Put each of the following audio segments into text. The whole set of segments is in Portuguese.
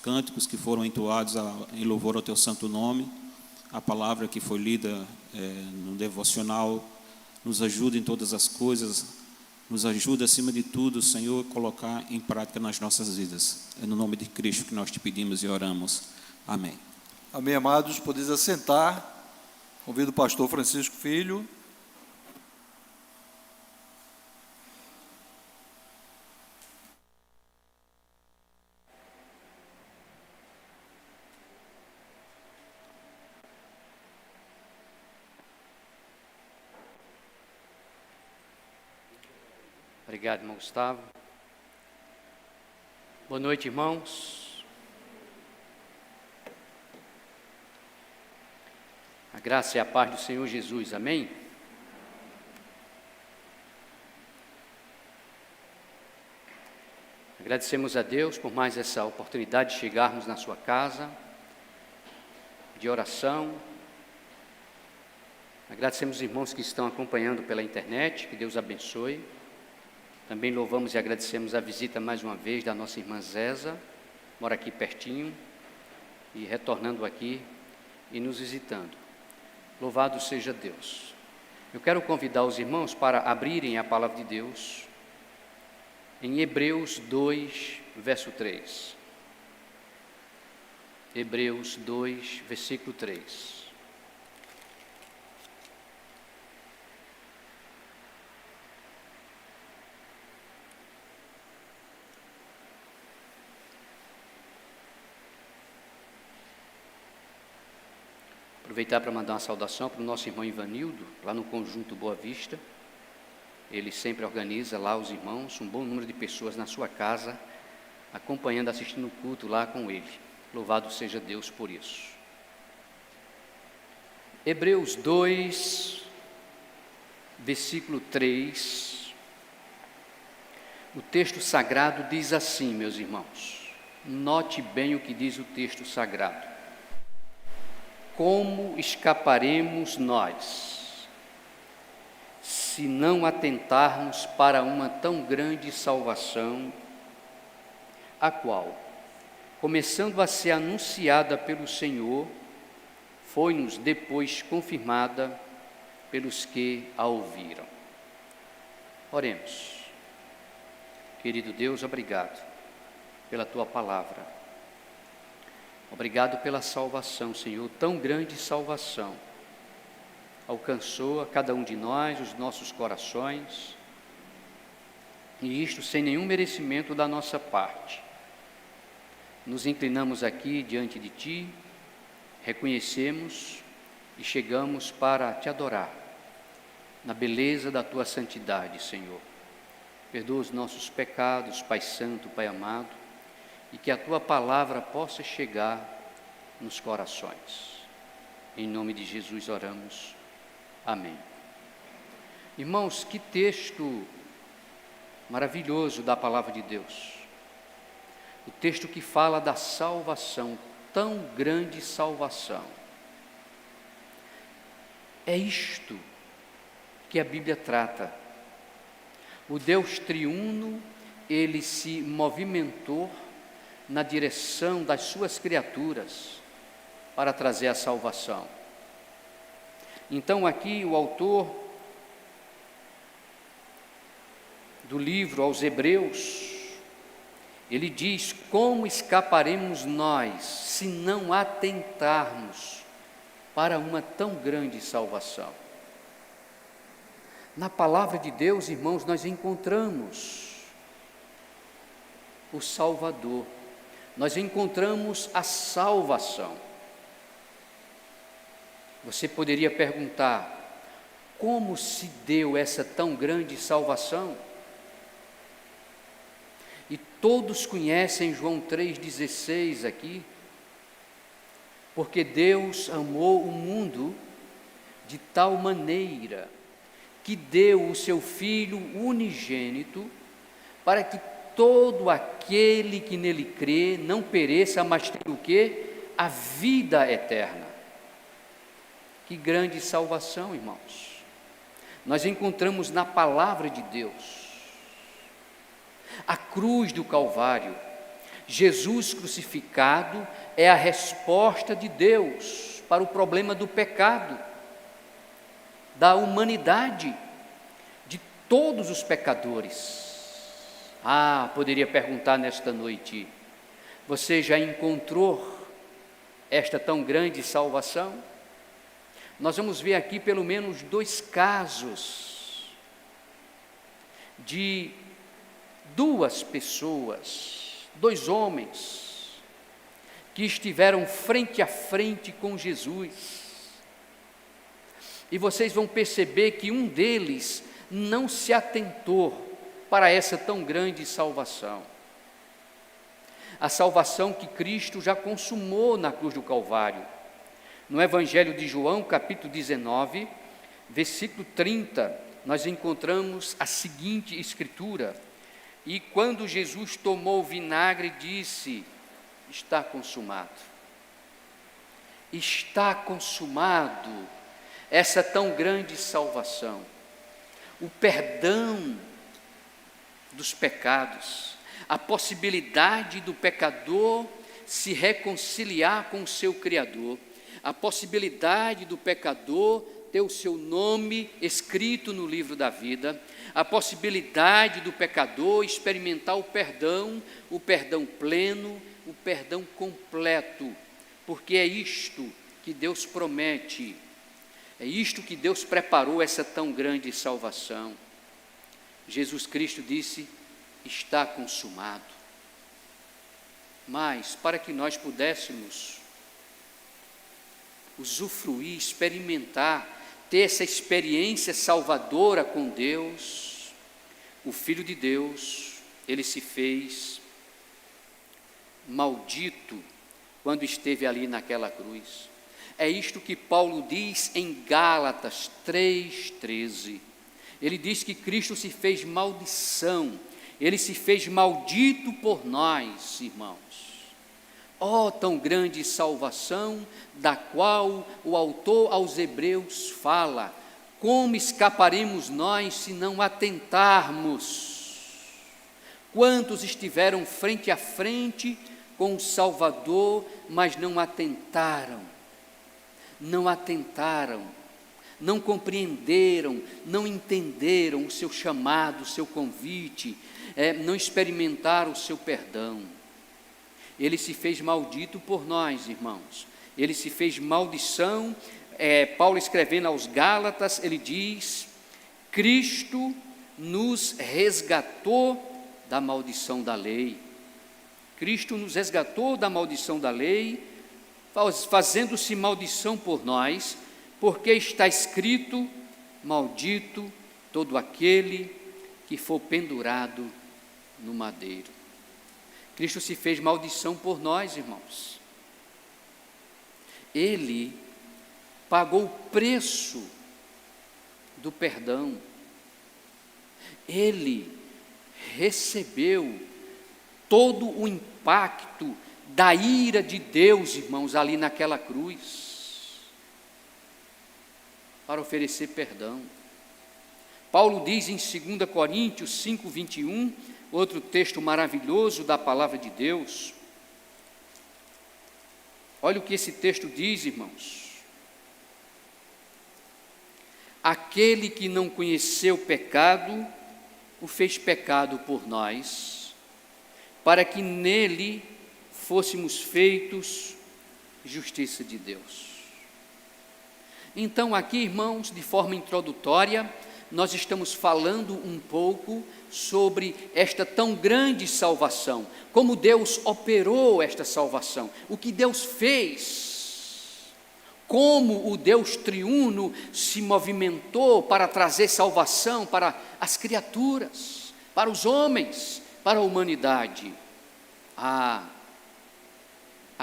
cânticos que foram entoados em louvor ao Teu santo nome, a palavra que foi lida no devocional. Nos ajuda em todas as coisas, nos ajuda acima de tudo, Senhor, a colocar em prática nas nossas vidas. É no nome de Cristo que nós te pedimos e oramos. Amém. Amém, amados. Podeis assentar. Convido o pastor Francisco Filho. Obrigado, irmão Gustavo. Boa noite, irmãos. A graça e a paz do Senhor Jesus, amém? Agradecemos a Deus por mais essa oportunidade de chegarmos na sua casa, de oração. Agradecemos os irmãos que estão acompanhando pela internet, que Deus abençoe. Também louvamos e agradecemos a visita mais uma vez da nossa irmã Zéza, mora aqui pertinho, e retornando aqui e nos visitando. Louvado seja Deus. Eu quero convidar os irmãos para abrirem a palavra de Deus em Hebreus 2, verso 3. Hebreus 2, versículo 3. Aproveitar para mandar uma saudação para o nosso irmão Ivanildo, lá no Conjunto Boa Vista. Ele sempre organiza lá os irmãos, um bom número de pessoas na sua casa, acompanhando, assistindo o culto lá com ele. Louvado seja Deus por isso. Hebreus 2, versículo 3. O texto sagrado diz assim, meus irmãos. Note bem o que diz o texto sagrado. Como escaparemos nós, se não atentarmos para uma tão grande salvação, a qual, começando a ser anunciada pelo Senhor, foi-nos depois confirmada pelos que a ouviram. Oremos. Querido Deus, obrigado pela Tua palavra. Obrigado pela salvação, Senhor, tão grande salvação. Alcançou a cada um de nós, os nossos corações, e isto sem nenhum merecimento da nossa parte. Nos inclinamos aqui diante de Ti, reconhecemos e chegamos para Te adorar, na beleza da Tua santidade, Senhor. Perdoa os nossos pecados, Pai Santo, Pai amado, e que a Tua palavra possa chegar nos corações. Em nome de Jesus oramos. Amém. Irmãos, que texto maravilhoso da palavra de Deus. O texto que fala da salvação, tão grande salvação. É isto que a Bíblia trata. O Deus triuno, Ele se movimentou na direção das suas criaturas para trazer a salvação. Então aqui o autor do livro aos Hebreus, ele diz: como escaparemos nós se não atentarmos para uma tão grande salvação? Na palavra de Deus, irmãos, nós encontramos o Salvador. Nós encontramos a salvação. Você poderia perguntar, como se deu essa tão grande salvação? E todos conhecem João 3,16 aqui, porque Deus amou o mundo de tal maneira que deu o seu Filho unigênito, para que todo aquele que nele crê não pereça, mas tenha o quê? A vida eterna. Que grande salvação, irmãos. Nós encontramos na palavra de Deus. A cruz do Calvário. Jesus crucificado é a resposta de Deus para o problema do pecado, da humanidade, de todos os pecadores. Poderia perguntar nesta noite: você já encontrou esta tão grande salvação? Nós vamos ver aqui pelo menos 2 casos de 2 pessoas, 2 homens, que estiveram frente a frente com Jesus. E vocês vão perceber que um deles não se atentou para essa tão grande salvação. A salvação que Cristo já consumou na cruz do Calvário. No Evangelho de João, capítulo 19, versículo 30, nós encontramos a seguinte escritura: e quando Jesus tomou o vinagre, disse: está consumado. Está consumado essa tão grande salvação, o perdão dos pecados, a possibilidade do pecador se reconciliar com o seu Criador, a possibilidade do pecador ter o seu nome escrito no livro da vida, a possibilidade do pecador experimentar o perdão pleno, o perdão completo, porque é isto que Deus promete, é isto que Deus preparou, essa tão grande salvação. Jesus Cristo disse: está consumado. Mas para que nós pudéssemos usufruir, experimentar, ter essa experiência salvadora com Deus, o Filho de Deus, ele se fez maldito quando esteve ali naquela cruz. É isto que Paulo diz em Gálatas 3,13. Ele diz que Cristo se fez maldição, ele se fez maldito por nós, irmãos. Tão grande salvação, da qual o autor aos Hebreus fala: como escaparemos nós se não atentarmos? Quantos estiveram frente a frente com o Salvador, mas não atentaram, não compreenderam, não entenderam o seu chamado, o seu convite, não experimentaram o seu perdão. Ele se fez maldito por nós, irmãos. Ele se fez maldição. Paulo, escrevendo aos Gálatas, ele diz: Cristo nos resgatou da maldição da lei. Cristo nos resgatou da maldição da lei, fazendo-se maldição por nós, porque está escrito: maldito todo aquele que for pendurado no madeiro. Cristo se fez maldição por nós, irmãos. Ele pagou o preço do perdão. Ele recebeu todo o impacto da ira de Deus, irmãos, ali naquela cruz, para oferecer perdão. Paulo diz em 2 Coríntios 5:21, outro texto maravilhoso da palavra de Deus. Olha o que esse texto diz, irmãos: aquele que não conheceu o pecado, o fez pecado por nós, para que nele fôssemos feitos justiça de Deus. Então aqui, irmãos, de forma introdutória, nós estamos falando um pouco sobre esta tão grande salvação, como Deus operou esta salvação, o que Deus fez, como o Deus triuno se movimentou para trazer salvação para as criaturas, para os homens, para a humanidade. A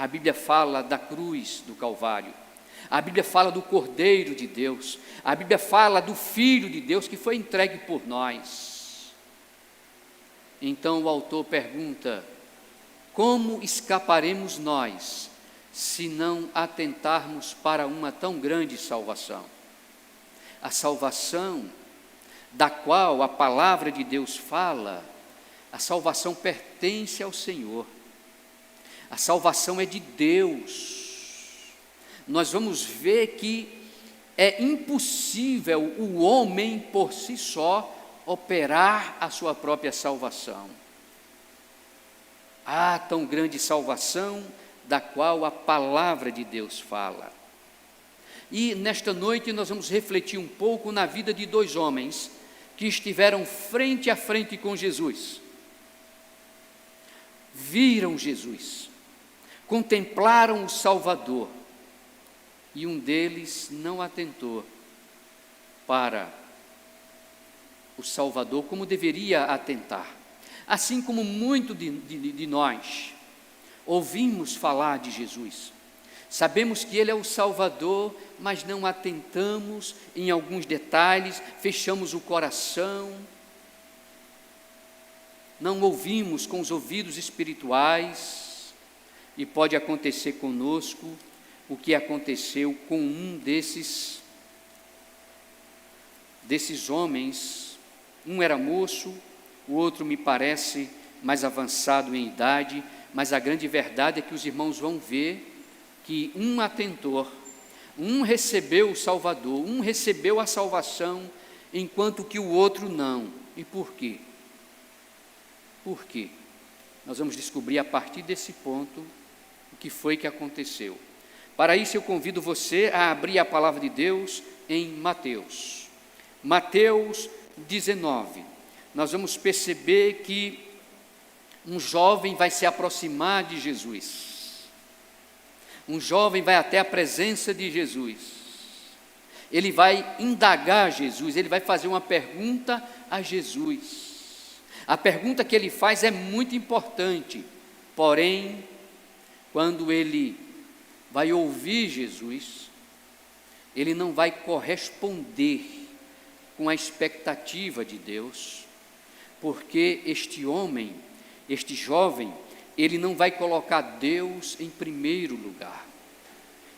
Bíblia fala da cruz do Calvário, a Bíblia fala do Cordeiro de Deus, a Bíblia fala do Filho de Deus que foi entregue por nós. Então o autor pergunta: como escaparemos nós se não atentarmos para uma tão grande salvação? A salvação da qual a palavra de Deus fala, a salvação pertence ao Senhor. A salvação é de Deus. Nós vamos ver que é impossível o homem por si só operar a sua própria salvação. Há tão grande salvação da qual a palavra de Deus fala. E nesta noite nós vamos refletir um pouco na vida de dois homens que estiveram frente a frente com Jesus. Viram Jesus, contemplaram o Salvador, e um deles não atentou para o Salvador como deveria atentar. Assim como muito de nós ouvimos falar de Jesus, sabemos que Ele é o Salvador, mas não atentamos em alguns detalhes, fechamos o coração, não ouvimos com os ouvidos espirituais, e pode acontecer conosco o que aconteceu com um desses homens. Um era moço, o outro me parece mais avançado em idade, mas a grande verdade é que os irmãos vão ver que um atentou, um recebeu o Salvador, um recebeu a salvação, enquanto que o outro não. E por quê? Por quê? Nós vamos descobrir a partir desse ponto o que foi que aconteceu. Para isso eu convido você a abrir a palavra de Deus em Mateus. Mateus 19. Nós vamos perceber que um jovem vai se aproximar de Jesus. Um jovem vai até a presença de Jesus. Ele vai indagar Jesus, ele vai fazer uma pergunta a Jesus. A pergunta que ele faz é muito importante, porém, quando ele vai ouvir Jesus, ele não vai corresponder com a expectativa de Deus, porque este homem, este jovem, ele não vai colocar Deus em primeiro lugar,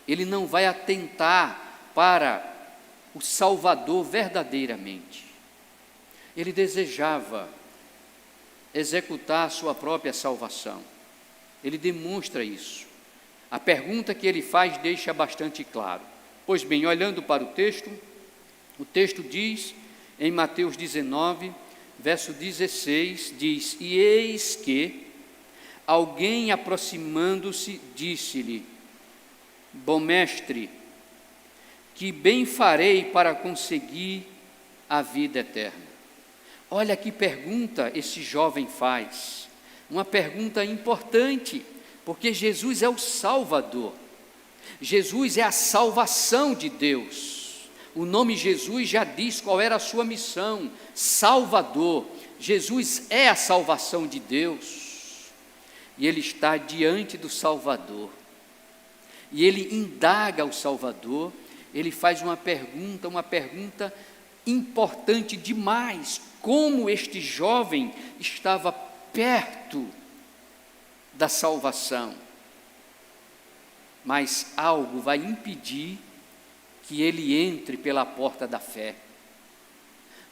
ele não vai atentar para o Salvador verdadeiramente. Ele desejava executar a sua própria salvação, ele demonstra isso. A pergunta que ele faz deixa bastante claro. Pois bem, olhando para o texto diz, em Mateus 19, verso 16, diz: E eis que alguém aproximando-se disse-lhe: Bom mestre, que bem farei para conseguir a vida eterna? Olha que pergunta esse jovem faz, uma pergunta importante, porque Jesus é o Salvador, Jesus é a salvação de Deus. O nome Jesus já diz qual era a sua missão: Salvador. Jesus é a salvação de Deus, e ele está diante do Salvador, e ele indaga o Salvador, ele faz uma pergunta importante demais: como este jovem estava perto da salvação, mas algo vai impedir que ele entre pela porta da fé,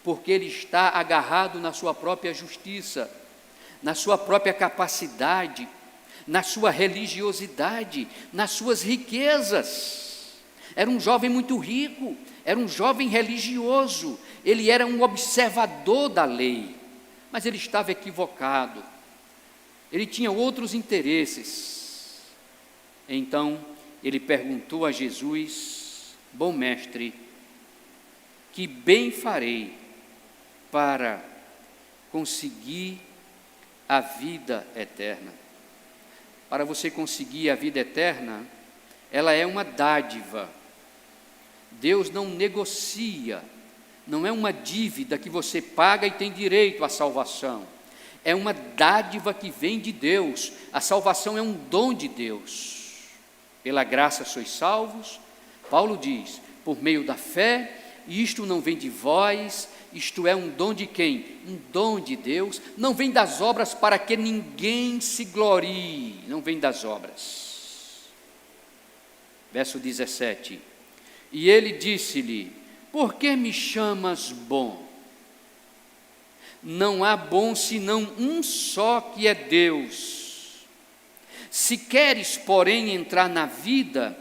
porque ele está agarrado na sua própria justiça, na sua própria capacidade, na sua religiosidade, nas suas riquezas. Era um jovem muito rico, era um jovem religioso, ele era um observador da lei, mas ele estava equivocado, ele tinha outros interesses. Então ele perguntou a Jesus: Bom mestre, que bem farei para conseguir a vida eterna? Para você conseguir a vida eterna, ela é uma dádiva. Deus não negocia, não é uma dívida que você paga e tem direito à salvação. É uma dádiva que vem de Deus. A salvação é um dom de Deus. Pela graça sois salvos, Paulo diz, por meio da fé, e isto não vem de vós, isto é um dom de quem? Um dom de Deus, não vem das obras para que ninguém se glorie, não vem das obras. Verso 17, e ele disse-lhe: Por que me chamas bom? Não há bom senão um só, que é Deus. Se queres, porém, entrar na vida,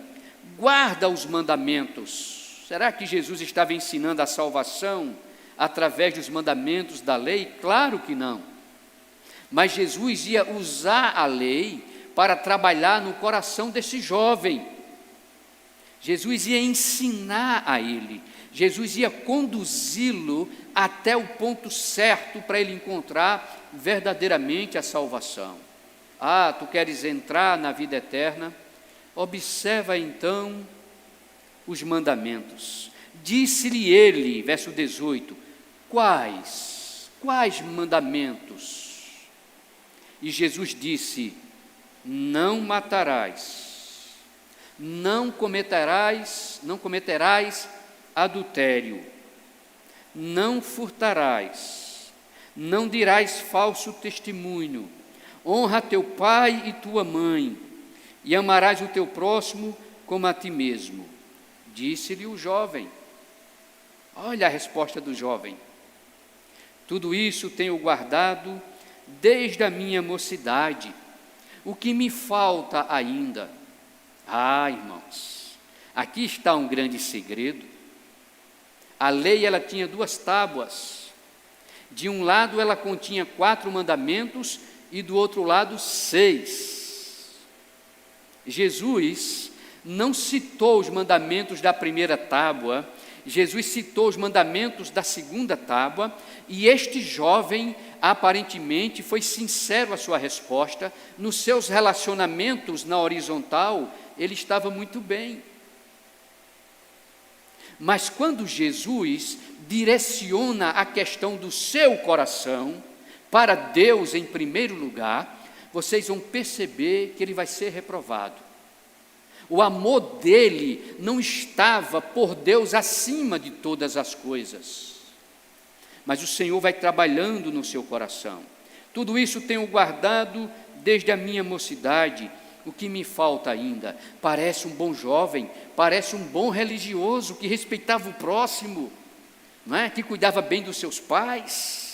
guarda os mandamentos. Será que Jesus estava ensinando a salvação através dos mandamentos da lei? Claro que não. Mas Jesus ia usar a lei para trabalhar no coração desse jovem. Jesus ia ensinar a ele, Jesus ia conduzi-lo até o ponto certo para ele encontrar verdadeiramente a salvação. Ah, tu queres entrar na vida eterna? Observa então os mandamentos. Disse-lhe ele, verso 18, quais mandamentos? E Jesus disse, não matarás, não cometerás adultério, não furtarás, não dirás falso testemunho, honra teu pai e tua mãe, e amarás o teu próximo como a ti mesmo. Disse-lhe o jovem. Olha a resposta do jovem. Tudo isso tenho guardado desde a minha mocidade. O que me falta ainda? Ah, irmãos, aqui está um grande segredo. A lei, ela tinha 2 tábuas. De um lado ela continha 4 mandamentos e do outro lado 6. Jesus não citou os mandamentos da primeira tábua, Jesus citou os mandamentos da segunda tábua, e este jovem aparentemente foi sincero à sua resposta. Nos seus relacionamentos na horizontal, ele estava muito bem. Mas quando Jesus direciona a questão do seu coração para Deus em primeiro lugar, vocês vão perceber que ele vai ser reprovado. O amor dele não estava por Deus acima de todas as coisas. Mas o Senhor vai trabalhando no seu coração. Tudo isso tenho guardado desde a minha mocidade. O que me falta ainda? Parece um bom jovem, parece um bom religioso que respeitava o próximo, não é? Que cuidava bem dos seus pais.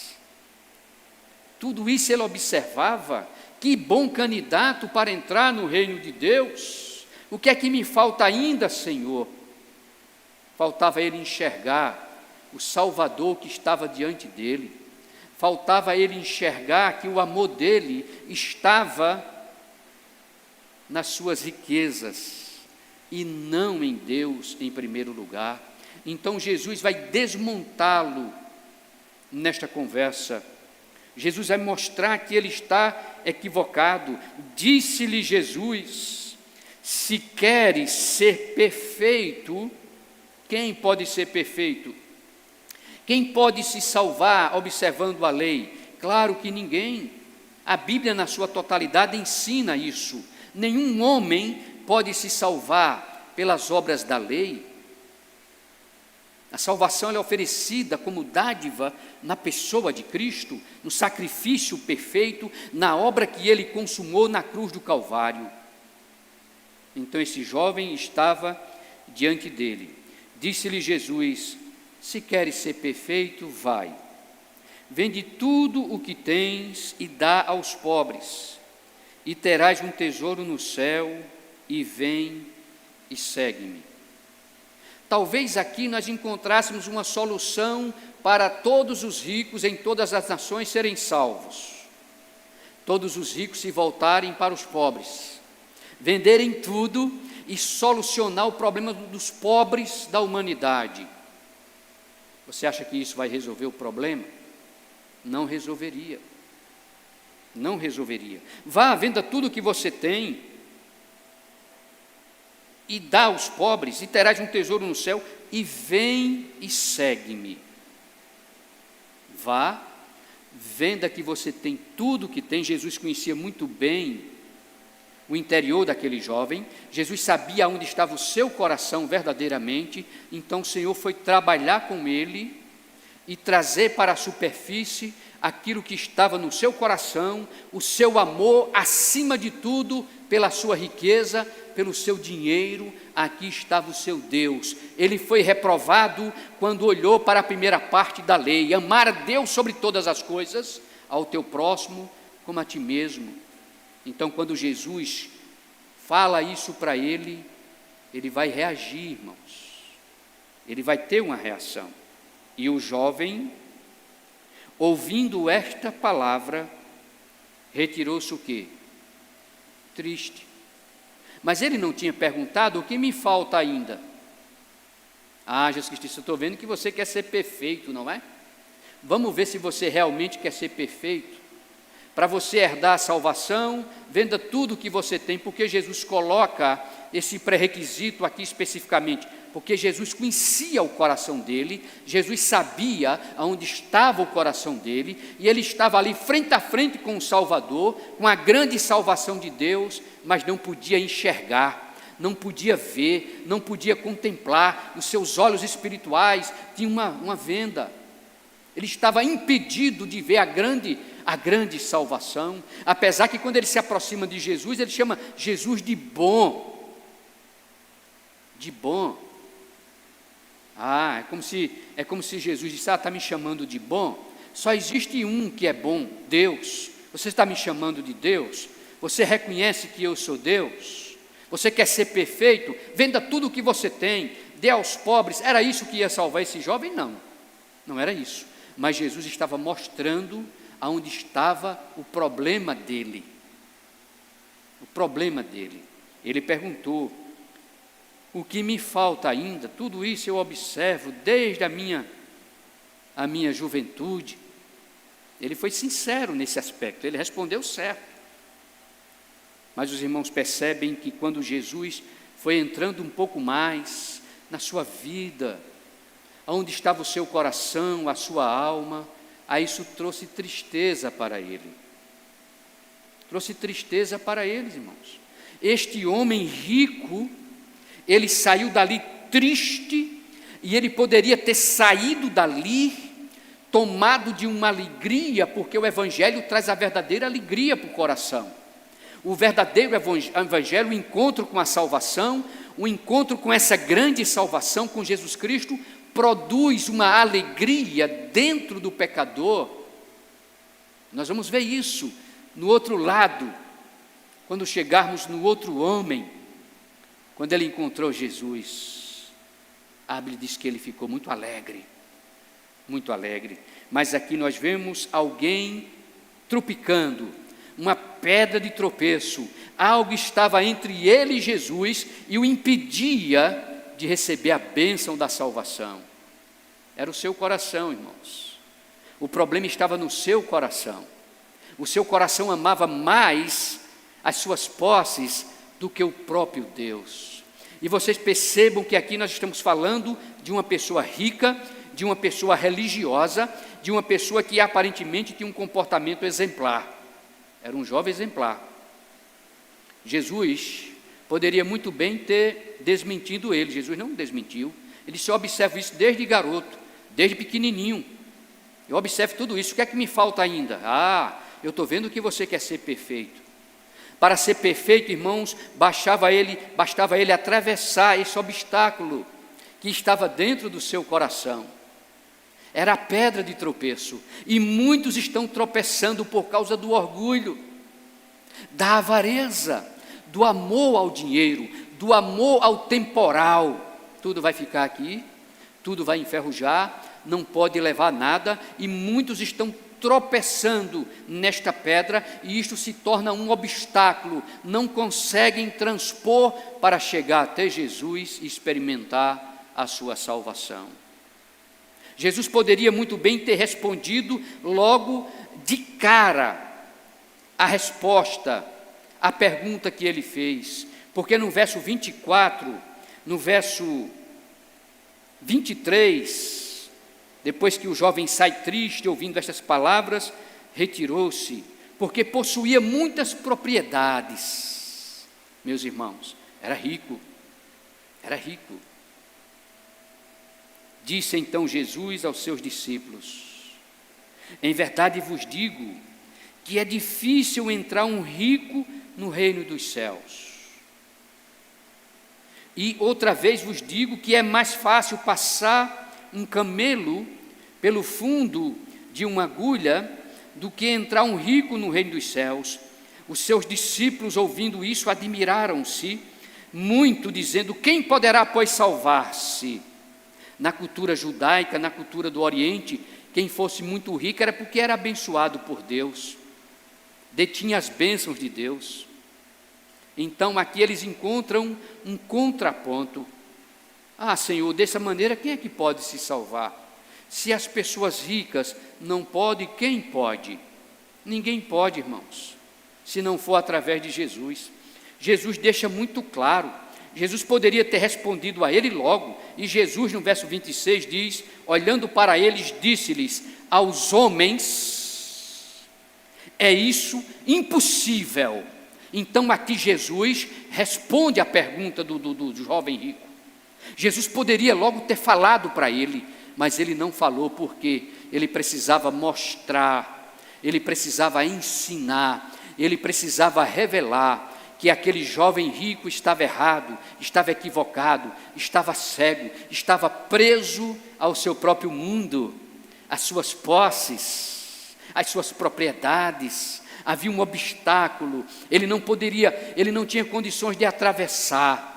Tudo isso ele observava. Que bom candidato para entrar no reino de Deus. O que é que me falta ainda, Senhor? Faltava ele enxergar o Salvador que estava diante dele. Faltava ele enxergar que o amor dele estava nas suas riquezas e não em Deus em primeiro lugar. Então Jesus vai desmontá-lo nesta conversa. Jesus vai mostrar que ele está equivocado. Disse-lhe Jesus, se queres ser perfeito, quem pode ser perfeito? Quem pode se salvar observando a lei? Claro que ninguém. A Bíblia, na sua totalidade, ensina isso. Nenhum homem pode se salvar pelas obras da lei. A salvação é oferecida como dádiva na pessoa de Cristo, no sacrifício perfeito, na obra que ele consumou na cruz do Calvário. Então esse jovem estava diante dele. Disse-lhe Jesus, se queres ser perfeito, vai. Vende tudo o que tens e dá aos pobres, e terás um tesouro no céu, e vem e segue-me. Talvez aqui nós encontrássemos uma solução para todos os ricos em todas as nações serem salvos. Todos os ricos se voltarem para os pobres, venderem tudo e solucionar o problema dos pobres da humanidade. Você acha que isso vai resolver o problema? Não resolveria. Não resolveria. Vá, venda tudo o que você tem e dá aos pobres, e terás um tesouro no céu, e vem e segue-me. Vá, venda que você tem tudo que tem. Jesus conhecia muito bem o interior daquele jovem. Jesus sabia onde estava o seu coração verdadeiramente. Então o Senhor foi trabalhar com ele e trazer para a superfície aquilo que estava no seu coração, o seu amor, acima de tudo, pela sua riqueza, pelo seu dinheiro. Aqui estava o seu Deus. Ele foi reprovado quando olhou para a primeira parte da lei: amar a Deus sobre todas as coisas, ao teu próximo como a ti mesmo. Então, quando Jesus fala isso para ele, ele vai reagir, irmãos. Ele vai ter uma reação. E o jovem, ouvindo esta palavra, retirou-se o quê? Triste. Mas ele não tinha perguntado: o que me falta ainda? Ah, Jesus Cristo, eu estou vendo que você quer ser perfeito, não é? Vamos ver se você realmente quer ser perfeito. Para você herdar a salvação, venda tudo o que você tem, porque Jesus coloca esse pré-requisito aqui especificamente, porque Jesus conhecia o coração dele, Jesus sabia aonde estava o coração dele, e ele estava ali frente a frente com o Salvador, com a grande salvação de Deus, mas não podia enxergar, não podia ver, não podia contemplar, os seus olhos espirituais tinham uma venda. Ele estava impedido de ver a grande salvação, apesar que quando ele se aproxima de Jesus, ele chama Jesus de bom. De bom. É como se Jesus disse: está me chamando de bom? Só existe um que é bom, Deus. Você está me chamando de Deus? Você reconhece que eu sou Deus? Você quer ser perfeito? Venda tudo o que você tem, dê aos pobres. Era isso que ia salvar esse jovem? Não, não era isso. Mas Jesus estava mostrando aonde estava o problema dele. O problema dele. Ele perguntou: o que me falta ainda? Tudo isso eu observo desde a minha juventude. Ele foi sincero nesse aspecto, ele respondeu certo. Mas os irmãos percebem que quando Jesus foi entrando um pouco mais na sua vida, onde estava o seu coração, a sua alma, aí isso trouxe tristeza para ele. Trouxe tristeza para eles, irmãos. Este homem rico, ele saiu dali triste, e ele poderia ter saído dali tomado de uma alegria, porque o Evangelho traz a verdadeira alegria para o coração. O verdadeiro Evangelho, o encontro com a salvação, o encontro com essa grande salvação, com Jesus Cristo, produz uma alegria dentro do pecador. Nós vamos ver isso no outro lado, quando chegarmos no outro homem, quando ele encontrou Jesus. A Bíblia diz que ele ficou muito alegre, mas aqui nós vemos alguém tropicando, uma pedra de tropeço, algo estava entre ele e Jesus e o impedia de receber a bênção da salvação. Era o seu coração, irmãos. O problema estava no seu coração. O seu coração amava mais as suas posses do que o próprio Deus. E vocês percebam que aqui nós estamos falando de uma pessoa rica, de uma pessoa religiosa, de uma pessoa que aparentemente tinha um comportamento exemplar. Era um jovem exemplar. Jesus poderia muito bem ter desmentido ele. Jesus não desmentiu. Ele só observa isso desde garoto, desde pequenininho. Eu observo tudo isso. O que é que me falta ainda? Eu estou vendo que você quer ser perfeito. Para ser perfeito, irmãos, bastava ele atravessar esse obstáculo que estava dentro do seu coração. Era a pedra de tropeço. E muitos estão tropeçando por causa do orgulho, da avareza, do amor ao dinheiro, do amor ao temporal. Tudo vai ficar aqui, tudo vai enferrujar, não pode levar nada, e muitos estão tropeçando nesta pedra, e isto se torna um obstáculo, não conseguem transpor para chegar até Jesus e experimentar a sua salvação. Jesus poderia muito bem ter respondido logo de cara a resposta à pergunta que ele fez, porque no verso 24, no verso 23, depois que o jovem sai triste ouvindo estas palavras, retirou-se, porque possuía muitas propriedades. Meus irmãos, era rico. Disse então Jesus aos seus discípulos: em verdade vos digo que é difícil entrar um rico no reino dos céus. E outra vez vos digo que é mais fácil passar um camelo pelo fundo de uma agulha do que entrar um rico no reino dos céus. Os seus discípulos, ouvindo isso, admiraram-se muito, dizendo: quem poderá, pois, salvar-se? Na cultura judaica, na cultura do Oriente, quem fosse muito rico era porque era abençoado por Deus, detinha as bênçãos de Deus. Então aqui eles encontram um contraponto. Ah, Senhor, dessa maneira quem é que pode se salvar? Se as pessoas ricas não podem, quem pode? Ninguém pode, irmãos, se não for através de Jesus. Jesus deixa muito claro. Jesus poderia ter respondido a ele logo, e Jesus no verso 26 diz, olhando para eles, disse-lhes: aos homens é isso impossível. Então aqui Jesus responde à pergunta do jovem rico. Jesus poderia logo ter falado para ele, mas ele não falou, porque ele precisava mostrar, ele precisava ensinar, ele precisava revelar que aquele jovem rico estava errado, estava equivocado, estava cego, estava preso ao seu próprio mundo, às suas posses, às suas propriedades. Havia um obstáculo, ele não tinha condições de atravessar.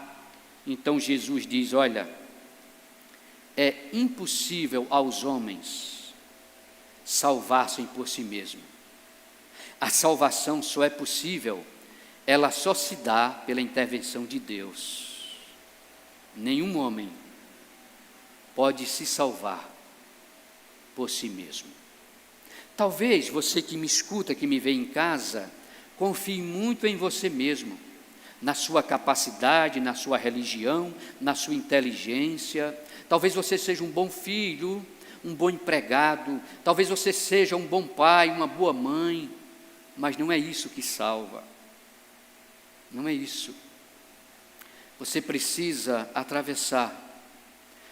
Então Jesus diz: olha, é impossível aos homens salvar-se por si mesmo. A salvação só é possível, ela só se dá pela intervenção de Deus. Nenhum homem pode se salvar por si mesmo. Talvez você que me escuta, que me vê em casa, confie muito em você mesmo, na sua capacidade, na sua religião, na sua inteligência. Talvez você seja um bom filho, um bom empregado, talvez você seja um bom pai, uma boa mãe, mas não é isso que salva. Não é isso. Você precisa atravessar,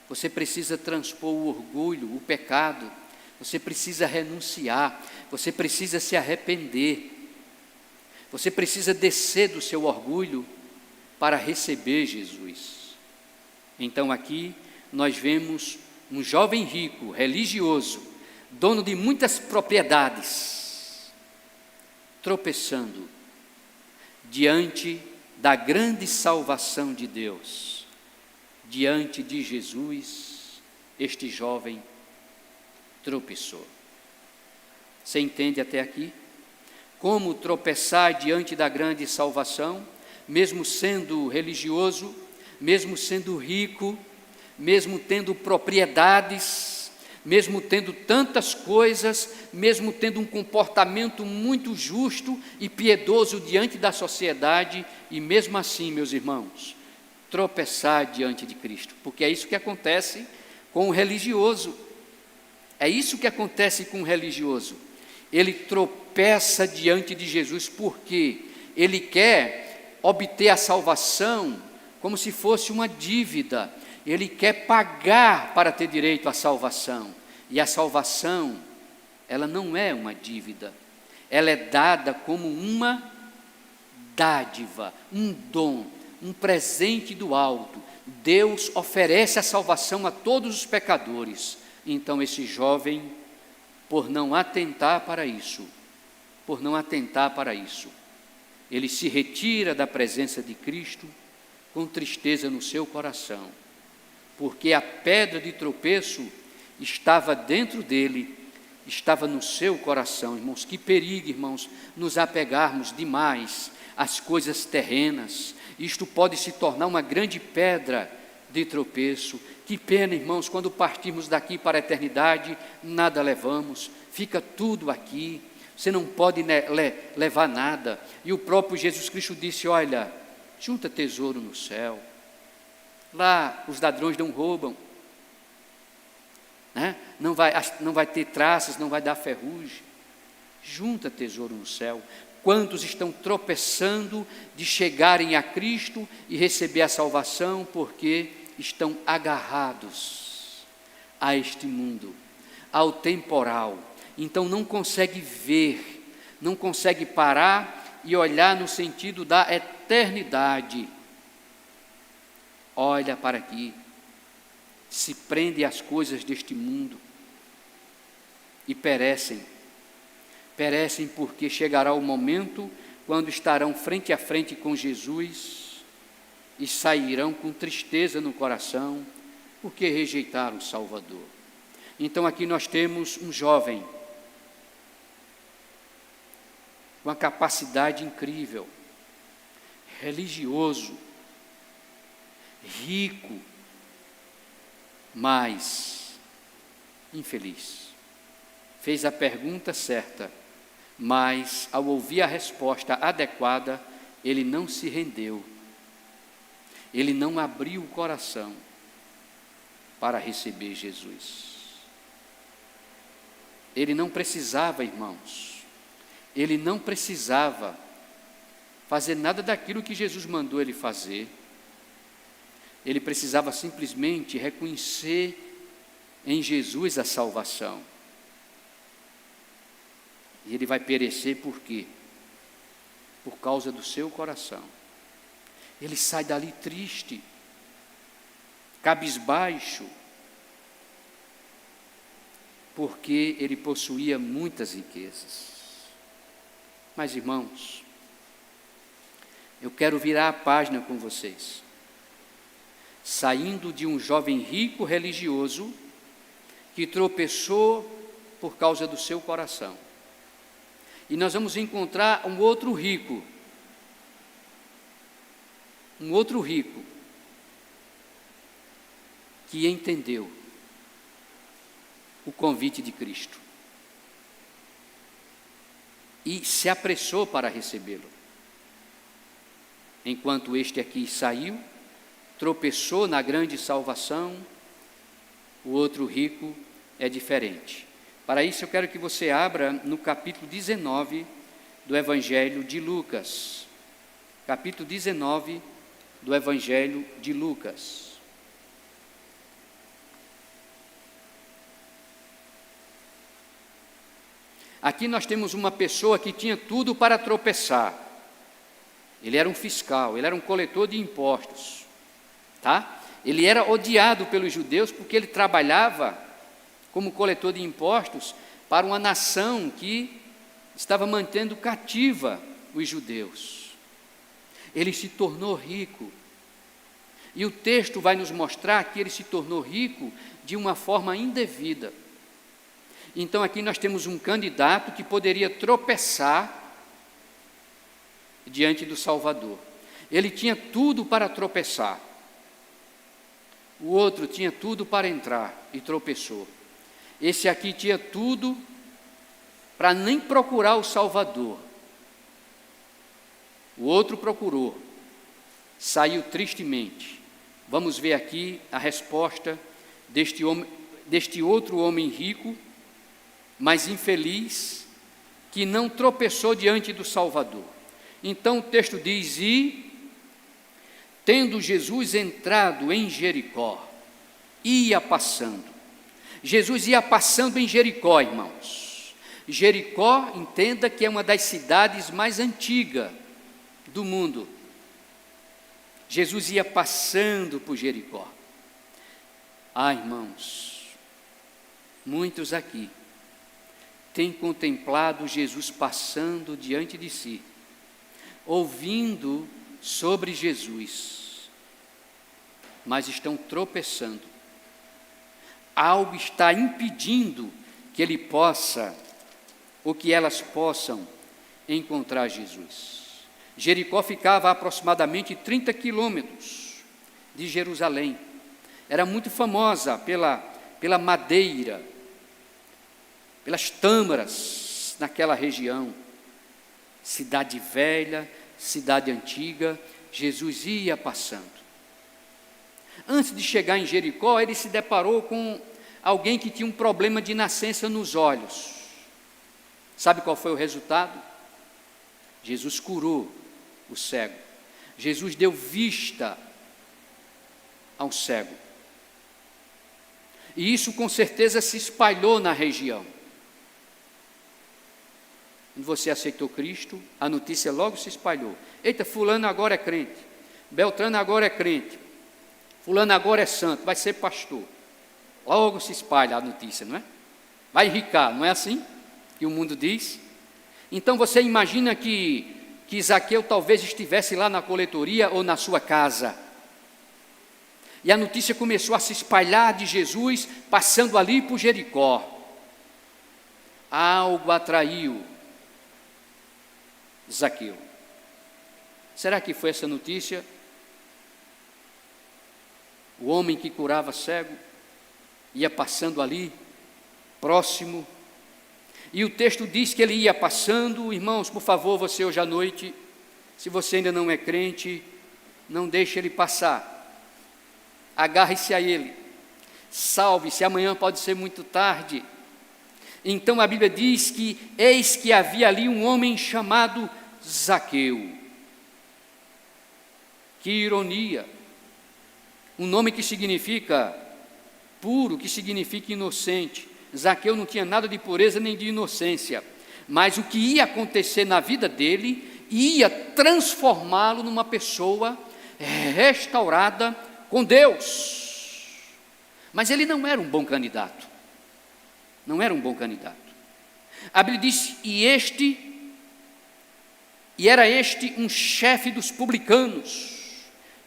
você precisa transpor o orgulho, o pecado, você precisa renunciar, você precisa se arrepender, você precisa descer do seu orgulho para receber Jesus. Então aqui nós vemos um jovem rico, religioso, dono de muitas propriedades, tropeçando diante da grande salvação de Deus, diante de Jesus. Este jovem tropeçou. Você entende até aqui? Como tropeçar diante da grande salvação, mesmo sendo religioso, mesmo sendo rico, mesmo tendo propriedades, mesmo tendo tantas coisas, mesmo tendo um comportamento muito justo e piedoso diante da sociedade, e mesmo assim, meus irmãos, tropeçar diante de Cristo, porque é isso que acontece com o religioso. É isso que acontece com o religioso. Ele tropeça diante de Jesus porque ele quer obter a salvação como se fosse uma dívida. Ele quer pagar para ter direito à salvação. E a salvação, ela não é uma dívida. Ela é dada como uma dádiva, um dom, um presente do alto. Deus oferece a salvação a todos os pecadores. Então esse jovem, por não atentar para isso, ele se retira da presença de Cristo com tristeza no seu coração, porque a pedra de tropeço estava dentro dele, estava no seu coração. Irmãos, que perigo, irmãos, nos apegarmos demais às coisas terrenas. Isto pode se tornar uma grande pedra de tropeço. Que pena, irmãos, quando partirmos daqui para a eternidade, nada levamos, fica tudo aqui, você não pode levar nada. E o próprio Jesus Cristo disse: olha, junta tesouro no céu, lá os ladrões não roubam, né? Não vai ter traças, não vai dar ferrugem. Junta tesouro no céu. Quantos estão tropeçando de chegarem a Cristo e receber a salvação porque estão agarrados a este mundo, ao temporal. Então não consegue ver, não consegue parar e olhar no sentido da eternidade. Olha para aqui, se prende às coisas deste mundo e perecem porque chegará o momento quando estarão frente a frente com Jesus e sairão com tristeza no coração, porque rejeitaram o Salvador. Então aqui nós temos um jovem com uma capacidade incrível, religioso, rico, mas infeliz. Fez a pergunta certa, mas ao ouvir a resposta adequada, ele não se rendeu. Ele não abriu o coração para receber Jesus. Ele não precisava, irmãos, ele não precisava fazer nada daquilo que Jesus mandou ele fazer. Ele precisava simplesmente reconhecer em Jesus a salvação. E ele vai perecer por quê? Por causa do seu coração. Ele sai dali triste, cabisbaixo, porque ele possuía muitas riquezas. Mas, irmãos, eu quero virar a página com vocês. Saindo de um jovem rico religioso que tropeçou por causa do seu coração. E nós vamos encontrar um outro rico que entendeu o convite de Cristo e se apressou para recebê-lo. Enquanto este aqui saiu, tropeçou na grande salvação, o outro rico é diferente. Para isso eu quero que você abra no capítulo 19 do Evangelho de Lucas. Capítulo 19 do Evangelho de Lucas. Aqui nós temos uma pessoa que tinha tudo para tropeçar. Ele era um fiscal, ele era um coletor de impostos, tá? Ele era odiado pelos judeus porque ele trabalhava como coletor de impostos para uma nação que estava mantendo cativa os judeus. Ele se tornou rico. E o texto vai nos mostrar que ele se tornou rico de uma forma indevida. Então aqui nós temos um candidato que poderia tropeçar diante do Salvador. Ele tinha tudo para tropeçar. O outro tinha tudo para entrar e tropeçou. Esse aqui tinha tudo para nem procurar o Salvador. O outro procurou, saiu tristemente. Vamos ver aqui a resposta deste outro homem rico, mas infeliz, que não tropeçou diante do Salvador. Então o texto diz: e, tendo Jesus entrado em Jericó, ia passando. Jesus ia passando em Jericó, irmãos. Jericó, entenda que é uma das cidades mais antigas do mundo. Jesus ia passando por Jericó. Irmãos, muitos aqui têm contemplado Jesus passando diante de si, ouvindo sobre Jesus, mas estão tropeçando. Algo está impedindo que ele possa, ou que elas possam encontrar Jesus. Jericó ficava a aproximadamente 30 quilômetros de Jerusalém. Era muito famosa pela madeira, pelas tâmaras naquela região. Cidade velha, cidade antiga, Jesus ia passando. Antes de chegar em Jericó, ele se deparou com alguém que tinha um problema de nascença nos olhos. Sabe qual foi o resultado? Jesus curou o cego. Jesus deu vista ao cego. E isso com certeza se espalhou na região. Quando você aceitou Cristo, a notícia logo se espalhou. Eita, fulano agora é crente, Beltrano agora é crente, fulano agora é santo, vai ser pastor. Logo se espalha a notícia, não é? Vai enricar, não é assim que o mundo diz? Então você imagina que que Zaqueu talvez estivesse lá na coletoria ou na sua casa. E a notícia começou a se espalhar de Jesus passando ali por Jericó. Algo atraiu Zaqueu. Será que foi essa notícia? O homem que curava cego ia passando ali, próximo, e o texto diz que ele ia passando. Irmãos, por favor, você hoje à noite, se você ainda não é crente, não deixe ele passar, agarre-se a ele, salve-se, amanhã pode ser muito tarde. Então a Bíblia diz que eis que havia ali um homem chamado Zaqueu. Que ironia, um nome que significa puro, que significa inocente. Zaqueu não tinha nada de pureza nem de inocência, mas o que ia acontecer na vida dele ia transformá-lo numa pessoa restaurada com Deus. Mas ele não era um bom candidato, não era um bom candidato. A Bíblia diz, e era este um chefe dos publicanos,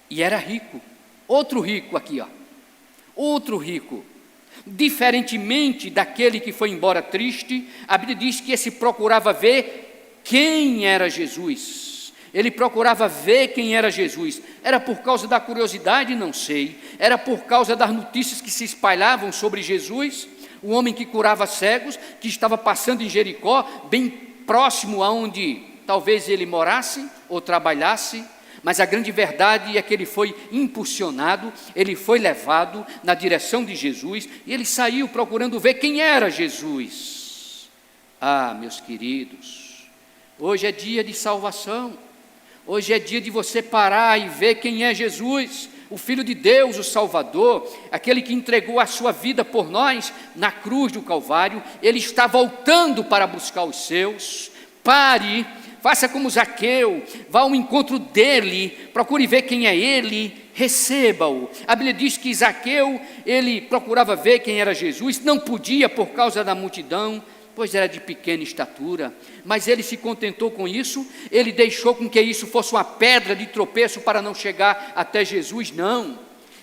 e era rico, outro rico aqui, ó, outro rico. Diferentemente daquele que foi embora triste, a Bíblia diz que esse procurava ver quem era Jesus. Ele procurava ver quem era Jesus. Era por causa da curiosidade? Não sei. Era por causa das notícias que se espalhavam sobre Jesus, o homem que curava cegos, que estava passando em Jericó, bem próximo aonde talvez ele morasse ou trabalhasse. Mas a grande verdade é que ele foi impulsionado, ele foi levado na direção de Jesus, e ele saiu procurando ver quem era Jesus. Ah, meus queridos, hoje é dia de salvação, hoje é dia de você parar e ver quem é Jesus, o Filho de Deus, o Salvador, aquele que entregou a sua vida por nós na cruz do Calvário. Ele está voltando para buscar os seus. Pare, faça como Zaqueu, vá ao encontro dele, procure ver quem é ele, receba-o. A Bíblia diz que Zaqueu, ele procurava ver quem era Jesus, não podia por causa da multidão, pois era de pequena estatura, mas ele se contentou com isso. Ele deixou com que isso fosse uma pedra de tropeço para não chegar até Jesus? Não,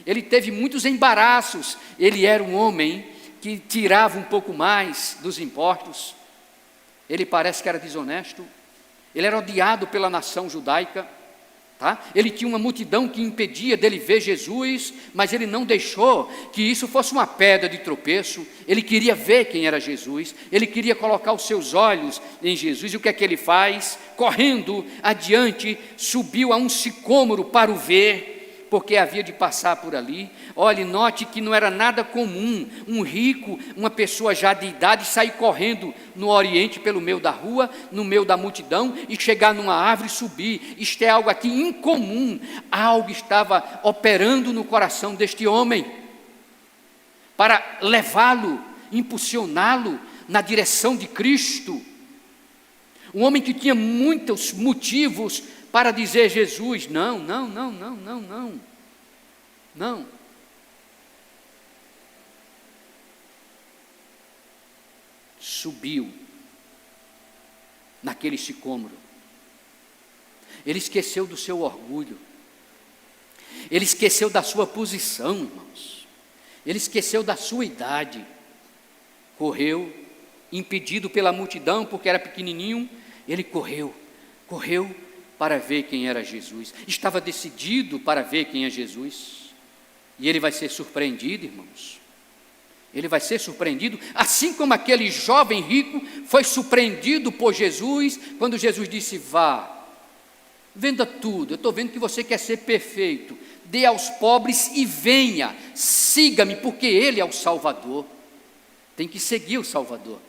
ele teve muitos embaraços. Ele era um homem que tirava um pouco mais dos impostos, ele parece que era desonesto, ele era odiado pela nação judaica, tá? Ele tinha uma multidão que impedia dele ver Jesus, mas ele não deixou que isso fosse uma pedra de tropeço. Ele queria ver quem era Jesus, ele queria colocar os seus olhos em Jesus. E o que é que ele faz? Correndo adiante, subiu a um sicômoro para o ver, porque havia de passar por ali. Olhe, note que não era nada comum um rico, uma pessoa já de idade, sair correndo no Oriente pelo meio da rua, no meio da multidão, e chegar numa árvore e subir. Isto é algo aqui incomum. Algo estava operando no coração deste homem para levá-lo, impulsioná-lo na direção de Cristo. Um homem que tinha muitos motivos para dizer Jesus, não. Subiu naquele sicômoro. Ele esqueceu do seu orgulho, ele esqueceu da sua posição, irmãos, ele esqueceu da sua idade. Correu, impedido pela multidão, porque era pequenininho, ele correu para ver quem era Jesus. Estava decidido para ver quem é Jesus. E ele vai ser surpreendido, irmãos. Ele vai ser surpreendido, assim como aquele jovem rico foi surpreendido por Jesus, quando Jesus disse: vá, venda tudo, eu estou vendo que você quer ser perfeito, dê aos pobres e venha, siga-me, porque Ele é o Salvador. Tem que seguir o Salvador,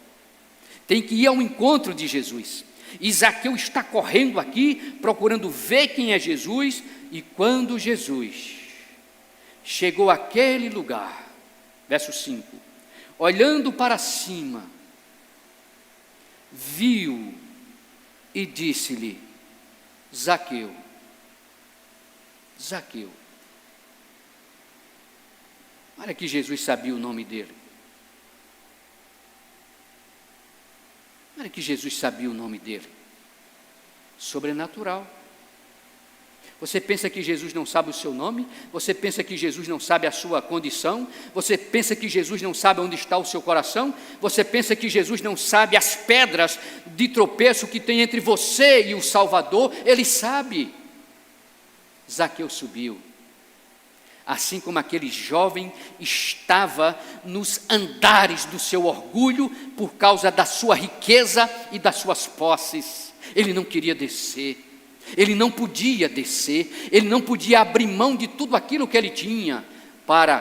tem que ir ao encontro de Jesus. E Zaqueu está correndo aqui, procurando ver quem é Jesus, e quando Jesus chegou àquele lugar, verso 5, olhando para cima, viu e disse-lhe: Zaqueu, Zaqueu. Olha que Jesus sabia o nome dele. Olha que Jesus sabia o nome dele. sobrenatural. Você pensa que Jesus não sabe o seu nome? Você pensa que Jesus não sabe a sua condição? Você pensa que Jesus não sabe onde está o seu coração? Você pensa que Jesus não sabe as pedras de tropeço que tem entre você e o Salvador? Ele sabe. Zaqueu subiu. Assim como aquele jovem estava nos andares do seu orgulho por causa da sua riqueza e das suas posses. Ele não queria descer. Ele não podia descer, ele não podia abrir mão de tudo aquilo que ele tinha para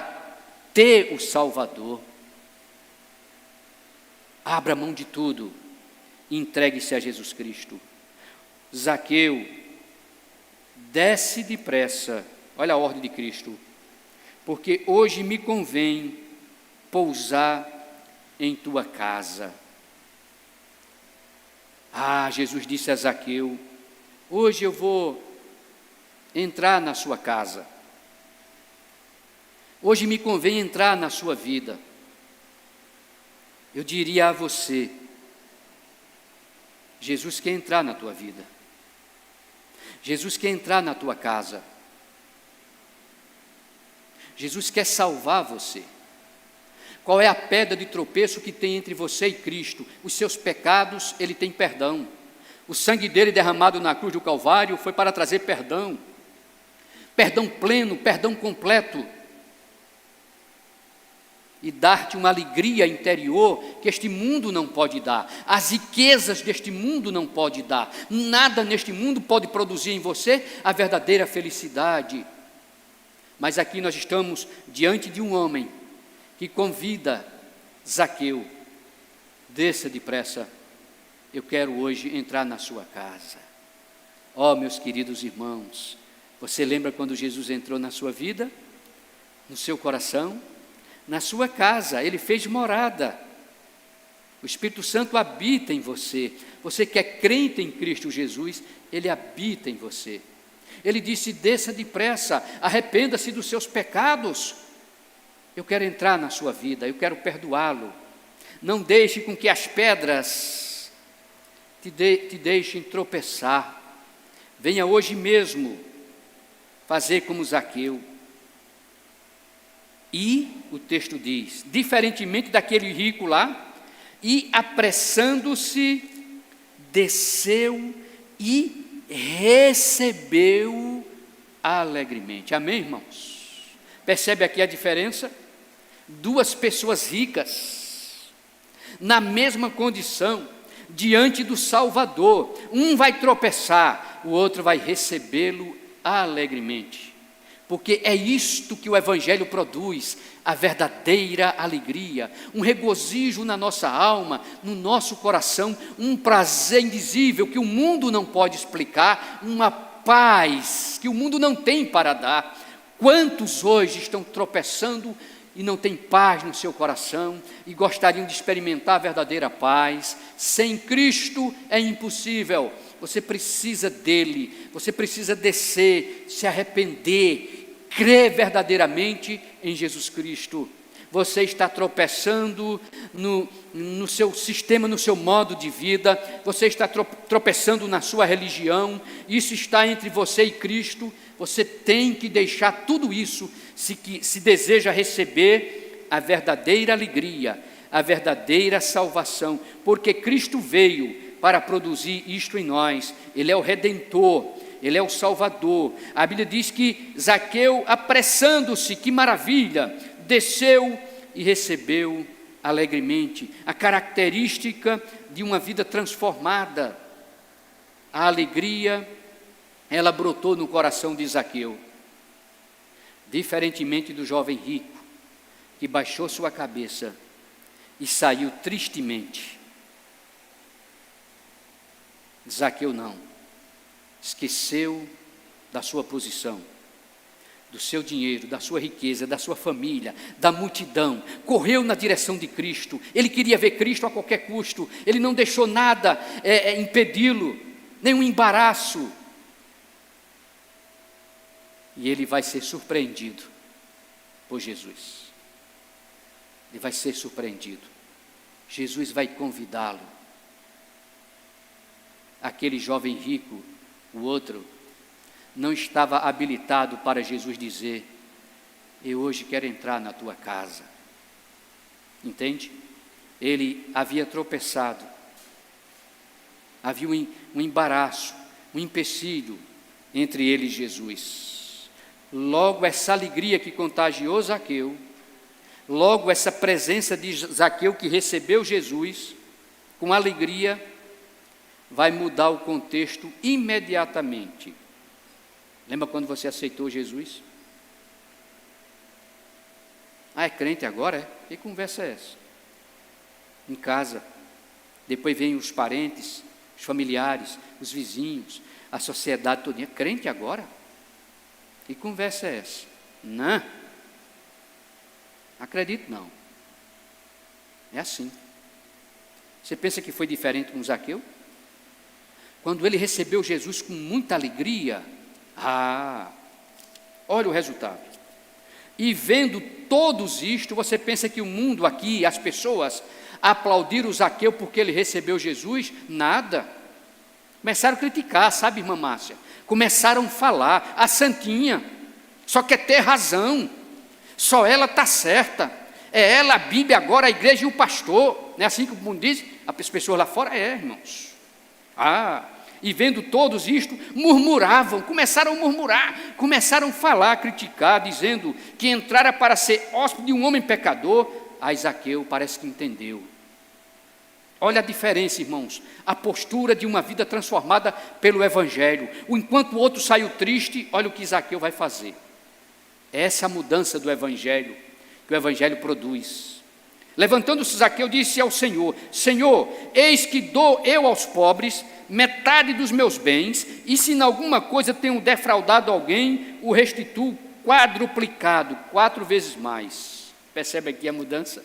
ter o Salvador. Abra mão de tudo e entregue-se a Jesus Cristo. Zaqueu, desce depressa, olha a ordem de Cristo, porque hoje me convém pousar em tua casa. Jesus disse a Zaqueu: hoje eu vou entrar na sua casa. Hoje me convém entrar na sua vida. Eu diria a você, Jesus quer entrar na tua vida. Jesus quer entrar na tua casa. Jesus quer salvar você. Qual é a pedra de tropeço que tem entre você e Cristo? Os seus pecados, Ele tem perdão. O sangue dele derramado na cruz do Calvário foi para trazer perdão. Perdão pleno, perdão completo. E dar-te uma alegria interior que este mundo não pode dar. As riquezas deste mundo não pode dar. Nada neste mundo pode produzir em você a verdadeira felicidade. Mas aqui nós estamos diante de um homem que convida Zaqueu: desça depressa, eu quero hoje entrar na sua casa. Meus queridos irmãos, você lembra quando Jesus entrou na sua vida? No seu coração? Na sua casa, Ele fez morada. O Espírito Santo habita em você. Você que é crente em Cristo Jesus, Ele habita em você. Ele disse: desça depressa, arrependa-se dos seus pecados. Eu quero entrar na sua vida, eu quero perdoá-lo. Não deixe com que as pedras te deixem tropeçar. Venha hoje mesmo fazer como Zaqueu. E o texto diz, diferentemente daquele rico lá, e apressando-se, desceu e recebeu alegremente. Amém, irmãos? Percebe aqui a diferença? Duas pessoas ricas, na mesma condição, diante do Salvador. Um vai tropeçar, o outro vai recebê-lo alegremente. Porque é isto que o Evangelho produz, a verdadeira alegria, um regozijo na nossa alma, no nosso coração, um prazer indizível que o mundo não pode explicar, uma paz que o mundo não tem para dar. Quantos hoje estão tropeçando e não têm paz no seu coração e gostariam de experimentar a verdadeira paz? Sem Cristo é impossível. Você precisa dele, você precisa descer, se arrepender, crer verdadeiramente em Jesus Cristo. Você está tropeçando no seu sistema, no seu modo de vida, você está tropeçando na sua religião, isso está entre você e Cristo. Você tem que deixar tudo isso se deseja receber a verdadeira alegria, a verdadeira salvação, porque Cristo veio para produzir isto em nós. Ele é o Redentor, Ele é o Salvador. A Bíblia diz que Zaqueu, apressando-se, que maravilha, desceu e recebeu alegremente. A característica de uma vida transformada, a alegria, ela brotou no coração de Zaqueu. Diferentemente do jovem rico, que baixou sua cabeça e saiu tristemente, Zaqueu não, esqueceu da sua posição, do seu dinheiro, da sua riqueza, da sua família, da multidão, correu na direção de Cristo. Ele queria ver Cristo a qualquer custo, ele não deixou nada impedi-lo, nenhum embaraço. E ele vai ser surpreendido por Jesus. Ele vai ser surpreendido. Jesus vai convidá-lo. Aquele jovem rico O outro não estava habilitado para Jesus dizer: eu hoje quero entrar na tua casa. Entende? Ele havia tropeçado, havia um embaraço, um empecilho entre ele e Jesus. Logo, essa alegria que contagiou Zaqueu, logo essa presença de Zaqueu que recebeu Jesus com alegria, vai mudar o contexto imediatamente. Lembra quando você aceitou Jesus? Ah, é crente agora? É? Que conversa é essa? Em casa, depois vem os parentes, os familiares, os vizinhos, a sociedade toda. É crente agora? Que conversa é essa? Não, acredito não. É assim. Você pensa que foi diferente com Zaqueu? Quando ele recebeu Jesus com muita alegria, olha o resultado. E vendo todos isto, você pensa que o mundo aqui, as pessoas, aplaudiram o Zaqueu porque ele recebeu Jesus? Nada. Começaram a criticar, sabe, irmã Márcia? Começaram a falar, a santinha, só quer ter razão, só ela está certa, é ela, a Bíblia, agora a igreja e o pastor, não é assim que o mundo diz? As pessoas lá fora, irmãos. E vendo todos isto, murmuravam, começaram a murmurar, começaram a falar, criticar, dizendo que entrara para ser hóspede de um homem pecador. Zaqueu parece que entendeu. Olha a diferença, irmãos, a postura de uma vida transformada pelo Evangelho. Enquanto o outro saiu triste, olha o que Zaqueu vai fazer. Essa é a mudança do Evangelho, que o Evangelho produz. Levantando-se Zaqueu, disse ao Senhor: Senhor, eis que dou eu aos pobres metade dos meus bens, e se em alguma coisa tenho defraudado alguém, o restituo quadruplicado, 4 vezes mais. Percebe aqui a mudança?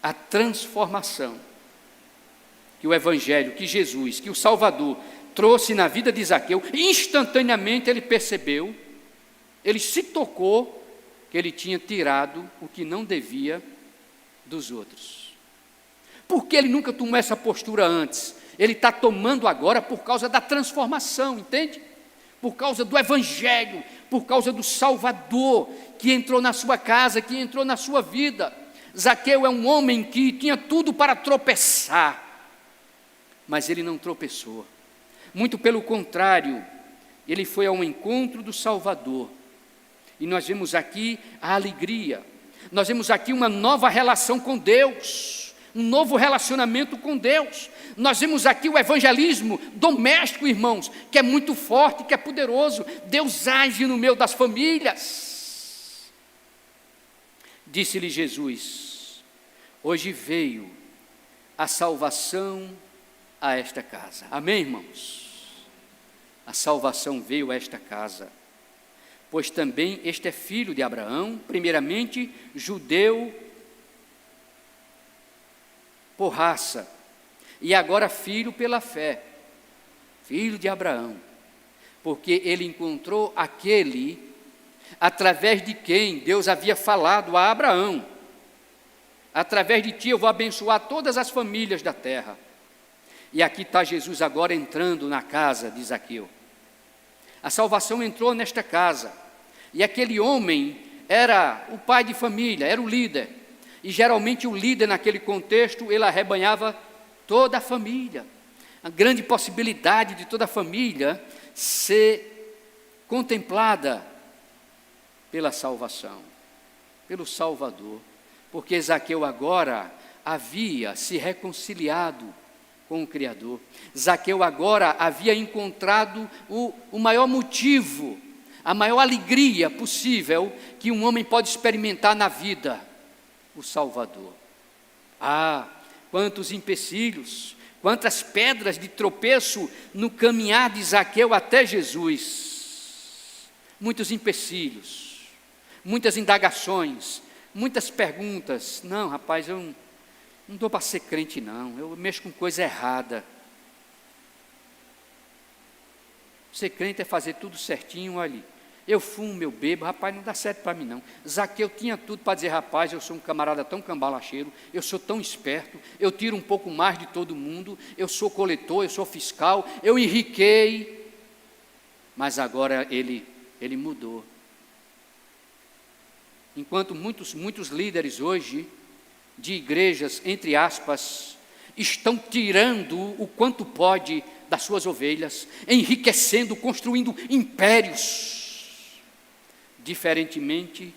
A transformação que o Evangelho, que Jesus, que o Salvador trouxe na vida de Zaqueu. Instantaneamente ele percebeu, ele se tocou que ele tinha tirado o que não devia dos outros. Por que ele nunca tomou essa postura antes? Ele está tomando agora por causa da transformação, entende? Por causa do Evangelho, por causa do Salvador que entrou na sua casa, que entrou na sua vida. Zaqueu é um homem que tinha tudo para tropeçar, mas ele não tropeçou. Muito pelo contrário, ele foi ao encontro do Salvador. E nós vemos aqui a alegria, nós vemos aqui uma nova relação com Deus, um novo relacionamento com Deus. Nós vemos aqui o evangelismo doméstico, irmãos, que é muito forte, que é poderoso. Deus age no meio das famílias. Disse-lhe Jesus: hoje veio a salvação a esta casa. Amém, irmãos? A salvação veio a esta casa, pois também este é filho de Abraão, primeiramente judeu por raça, e agora filho pela fé, filho de Abraão, porque ele encontrou aquele através de quem Deus havia falado a Abraão: através de ti eu vou abençoar todas as famílias da terra. E aqui está Jesus agora entrando na casa de Zaqueu. A salvação entrou nesta casa, e aquele homem era o pai de família, era o líder, e geralmente o líder naquele contexto, ele arrebanhava toda a família. A grande possibilidade de toda a família ser contemplada pela salvação, pelo Salvador, porque Zaqueu agora havia se reconciliado com o Criador. Zaqueu agora havia encontrado o maior motivo, a maior alegria possível que um homem pode experimentar na vida: o Salvador. Quantos empecilhos, quantas pedras de tropeço no caminhar de Zaqueu até Jesus. Muitos empecilhos, muitas indagações, muitas perguntas. Não, rapaz, eu não estou para ser crente não, eu mexo com coisa errada. Ser crente é fazer tudo certinho, olha, eu fumo, eu bebo, rapaz, não dá certo para mim não. Zaqueu tinha tudo para dizer, rapaz, eu sou um camarada tão cambalacheiro, eu sou tão esperto, eu tiro um pouco mais de todo mundo, eu sou coletor, eu sou fiscal, eu enriquei. Mas agora ele mudou. Enquanto muitos líderes hoje, de igrejas, entre aspas, estão tirando o quanto pode das suas ovelhas, enriquecendo, construindo impérios. Diferentemente,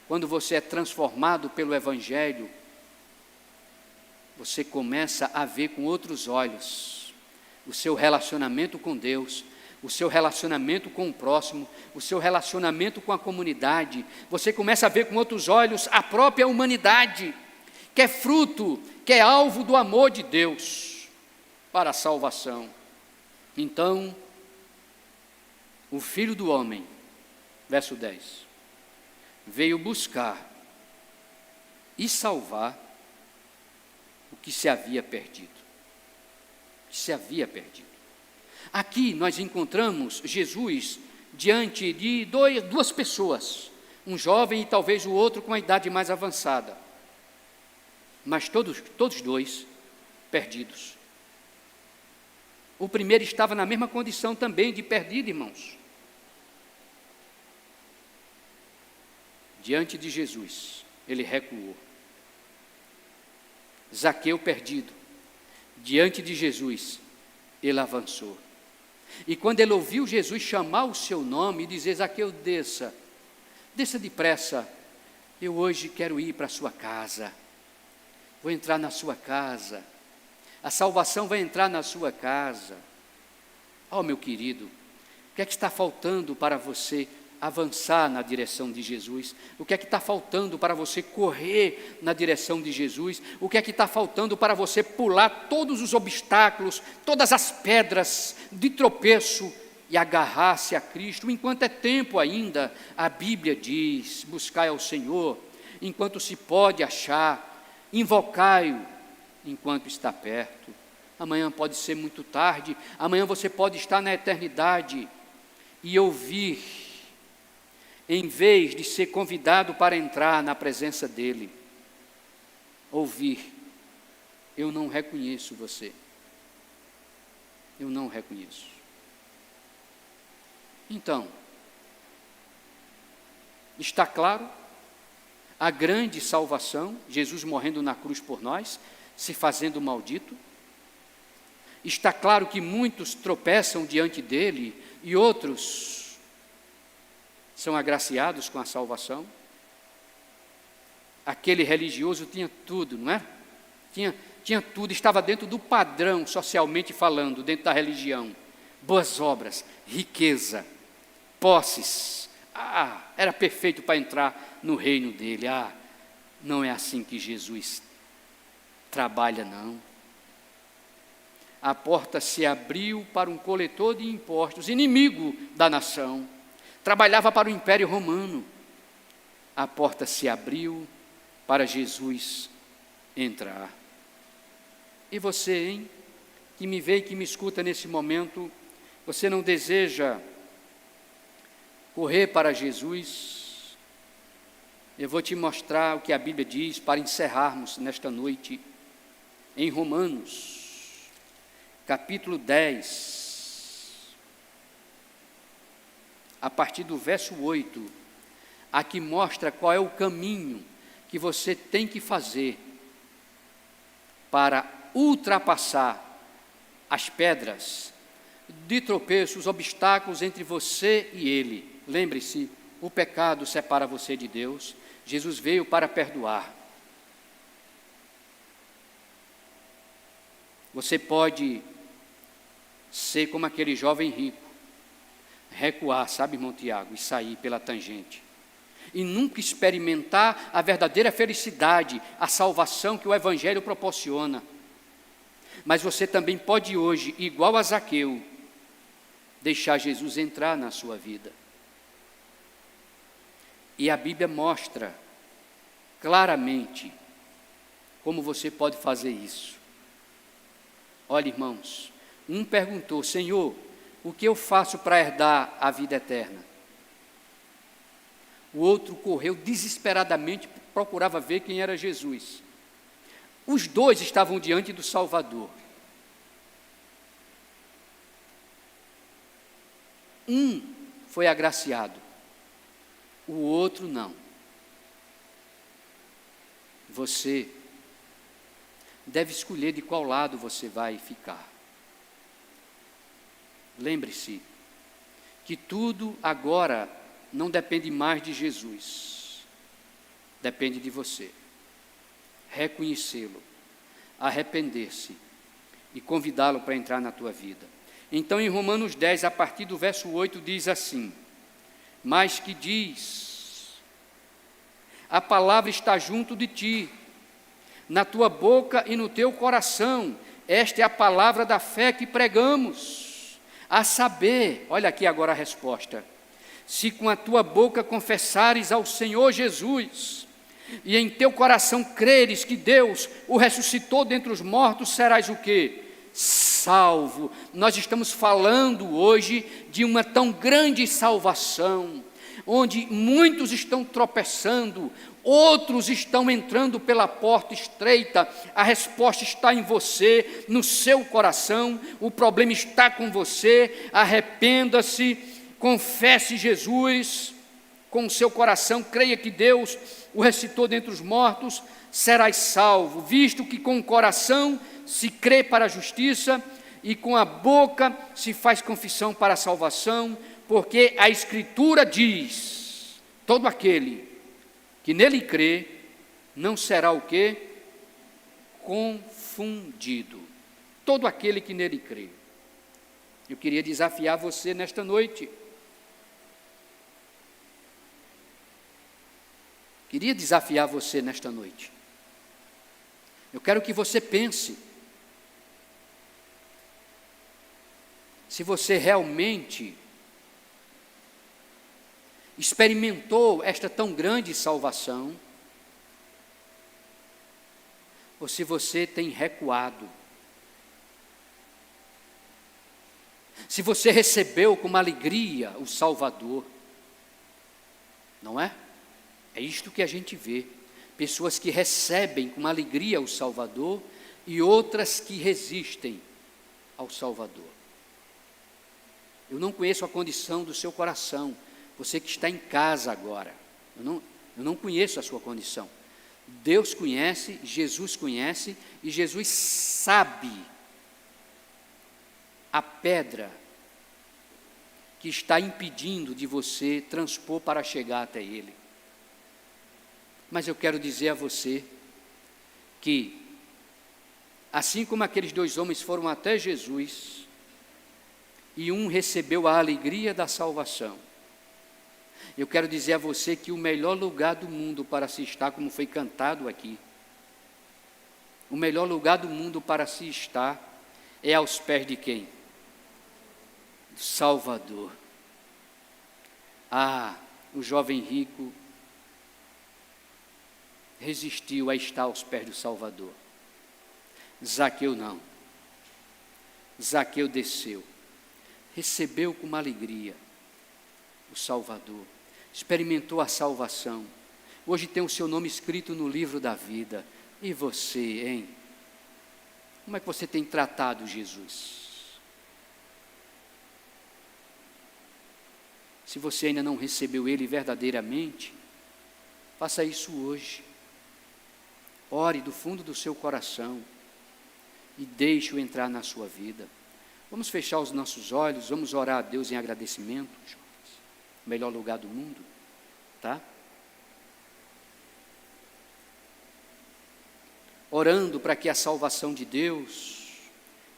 quando você é transformado pelo Evangelho, você começa a ver com outros olhos o seu relacionamento com Deus, o seu relacionamento com o próximo, o seu relacionamento com a comunidade. Você começa a ver com outros olhos a própria humanidade, que é fruto, que é alvo do amor de Deus para a salvação. Então, o Filho do Homem, verso 10, veio buscar e salvar o que se havia perdido. O que se havia perdido. Aqui nós encontramos Jesus diante de duas pessoas, um jovem e talvez o outro com a idade mais avançada, mas todos dois perdidos. O primeiro estava na mesma condição também de perdido, irmãos. Diante de Jesus, ele recuou. Zaqueu perdido, diante de Jesus, ele avançou. E quando ele ouviu Jesus chamar o seu nome e dizer, Zaqueu, desça depressa, eu hoje quero ir para a sua casa, vou entrar na sua casa, a salvação vai entrar na sua casa. Oh, meu querido, o que é que está faltando para você avançar na direção de Jesus? O que é que está faltando para você correr na direção de Jesus? O que é que está faltando para você pular todos os obstáculos, todas as pedras de tropeço e agarrar-se a Cristo? Enquanto é tempo ainda, a Bíblia diz, buscai ao Senhor, enquanto se pode achar, invocai-o, enquanto está perto. Amanhã pode ser muito tarde, amanhã você pode estar na eternidade e ouvir, em vez de ser convidado para entrar na presença dEle, ouvir, eu não reconheço você, eu não reconheço. Então, está claro a grande salvação, Jesus morrendo na cruz por nós, se fazendo maldito. Está claro que muitos tropeçam diante dele e outros são agraciados com a salvação. Aquele religioso tinha tudo, não é? Tinha tudo, estava dentro do padrão, socialmente falando, dentro da religião. Boas obras, riqueza, posses. Era perfeito para entrar no reino dele. Não é assim que Jesus trabalha, não. A porta se abriu para um coletor de impostos, inimigo da nação. Trabalhava para o Império Romano. A porta se abriu para Jesus entrar. E você, hein, que me vê e que me escuta nesse momento, você não deseja correr para Jesus? Eu vou te mostrar o que a Bíblia diz para encerrarmos nesta noite, em Romanos, capítulo 10, a partir do verso 8, aqui mostra qual é o caminho que você tem que fazer para ultrapassar as pedras de tropeço, os obstáculos entre você e Ele. Lembre-se, o pecado separa você de Deus, Jesus veio para perdoar. Você pode ser como aquele jovem rico, recuar, sabe, irmão Tiago, e sair pela tangente, e nunca experimentar a verdadeira felicidade, a salvação que o Evangelho proporciona. Mas você também pode hoje, igual a Zaqueu, deixar Jesus entrar na sua vida. E a Bíblia mostra claramente como você pode fazer isso. Olha, irmãos, um perguntou, Senhor, o que eu faço para herdar a vida eterna? O outro correu desesperadamente, procurava ver quem era Jesus. Os dois estavam diante do Salvador. Um foi agraciado, o outro não. Você deve escolher de qual lado você vai ficar. Lembre-se que tudo agora não depende mais de Jesus, depende de você. Reconhecê-lo, arrepender-se e convidá-lo para entrar na tua vida. Então, em Romanos 10, a partir do verso 8, diz assim: mas que diz, a palavra está junto de ti, na tua boca e no teu coração, esta é a palavra da fé que pregamos, a saber, olha aqui agora a resposta, se com a tua boca confessares ao Senhor Jesus, e em teu coração creres que Deus o ressuscitou dentre os mortos, serás o quê? Salvo. Nós estamos falando hoje de uma tão grande salvação, onde muitos estão tropeçando, outros estão entrando pela porta estreita. A resposta está em você, no seu coração, o problema está com você. Arrependa-se, confesse Jesus com o seu coração, creia que Deus o ressuscitou dentre os mortos, serás salvo, visto que com o coração se crê para a justiça e com a boca se faz confissão para a salvação, porque a Escritura diz, todo aquele que nele crê, não será o quê? Confundido. Todo aquele que nele crê. Eu queria desafiar você nesta noite. Queria desafiar você nesta noite. Eu quero que você pense. Se você realmente experimentou esta tão grande salvação, ou se você tem recuado. Se você recebeu com uma alegria o Salvador, não é? É isto que a gente vê, pessoas que recebem com uma alegria o Salvador e outras que resistem ao Salvador. Eu não conheço a condição do seu coração, você que está em casa agora, eu não conheço a sua condição. Deus conhece, Jesus conhece, e Jesus sabe a pedra que está impedindo de você transpor para chegar até Ele. Mas eu quero dizer a você que, assim como aqueles dois homens foram até Jesus, e um recebeu a alegria da salvação, eu quero dizer a você que o melhor lugar do mundo para se estar, como foi cantado aqui, o melhor lugar do mundo para se estar é aos pés de quem? Do Salvador. Ah, o jovem rico resistiu a estar aos pés do Salvador. Zaqueu não. Zaqueu desceu, recebeu com uma alegria o Salvador, experimentou a salvação, hoje tem o seu nome escrito no livro da vida. E você, hein? Como é que você tem tratado Jesus? Se você ainda não recebeu Ele verdadeiramente, faça isso hoje. Ore do fundo do seu coração e deixe-o entrar na sua vida. Vamos fechar os nossos olhos, vamos orar a Deus em agradecimento, jovens. O melhor lugar do mundo, tá? Orando para que a salvação de Deus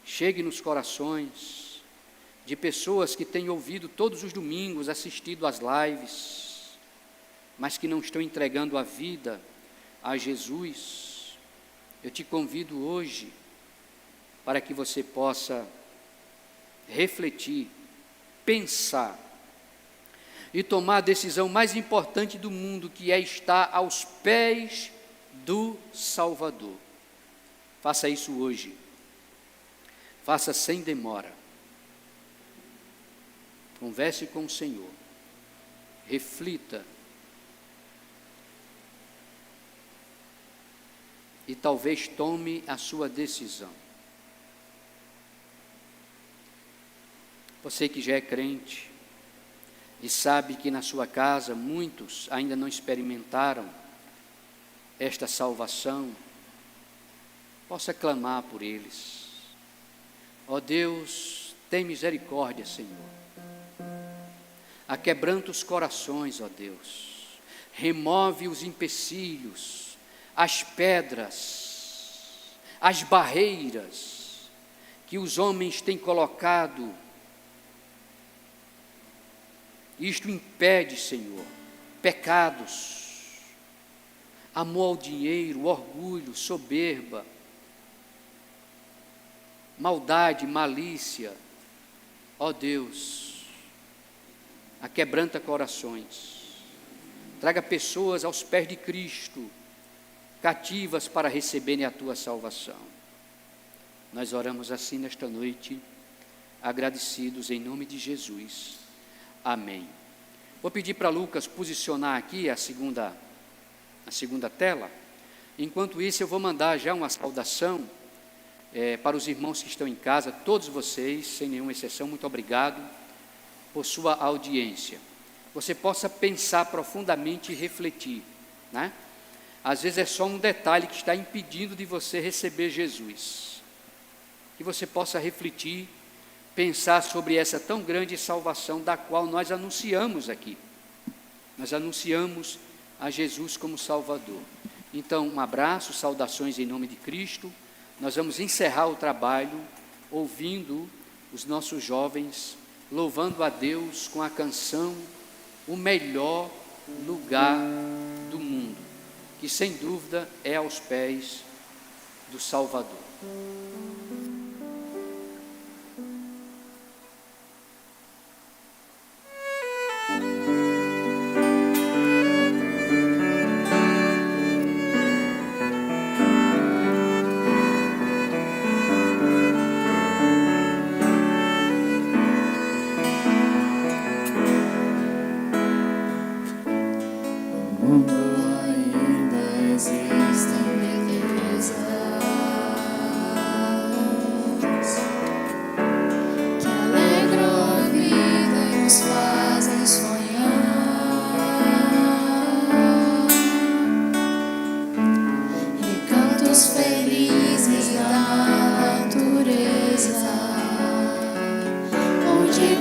chegue nos corações de pessoas que têm ouvido todos os domingos, assistido às lives, mas que não estão entregando a vida a Jesus. Eu te convido hoje para que você possa refletir, pensar e tomar a decisão mais importante do mundo, que é estar aos pés do Salvador. Faça isso hoje. Faça sem demora. Converse com o Senhor. Reflita e talvez tome a sua decisão. Você que já é crente e sabe que na sua casa muitos ainda não experimentaram esta salvação, possa clamar por eles. Ó Deus, tem misericórdia, Senhor. Aquebranta os corações, ó Deus. Remove os empecilhos, as pedras, as barreiras que os homens têm colocado. Isto impede, Senhor, pecados, amor ao dinheiro, orgulho, soberba, maldade, malícia. Ó Deus, aquebranta corações, traga pessoas aos pés de Cristo, cativas para receberem a tua salvação. Nós oramos assim nesta noite, agradecidos em nome de Jesus. Amém. Vou pedir para Lucas posicionar aqui a segunda tela. Enquanto isso, eu vou mandar já uma saudação para os irmãos que estão em casa, todos vocês, sem nenhuma exceção, muito obrigado por sua audiência. Você possa pensar profundamente e refletir, né? Às vezes é só um detalhe que está impedindo de você receber Jesus. Que você possa refletir, pensar sobre essa tão grande salvação da qual nós anunciamos aqui. Nós anunciamos a Jesus como Salvador. Então, um abraço, saudações em nome de Cristo. Nós vamos encerrar o trabalho ouvindo os nossos jovens louvando a Deus com a canção O Melhor Lugar do Mundo, que sem dúvida é aos pés do Salvador.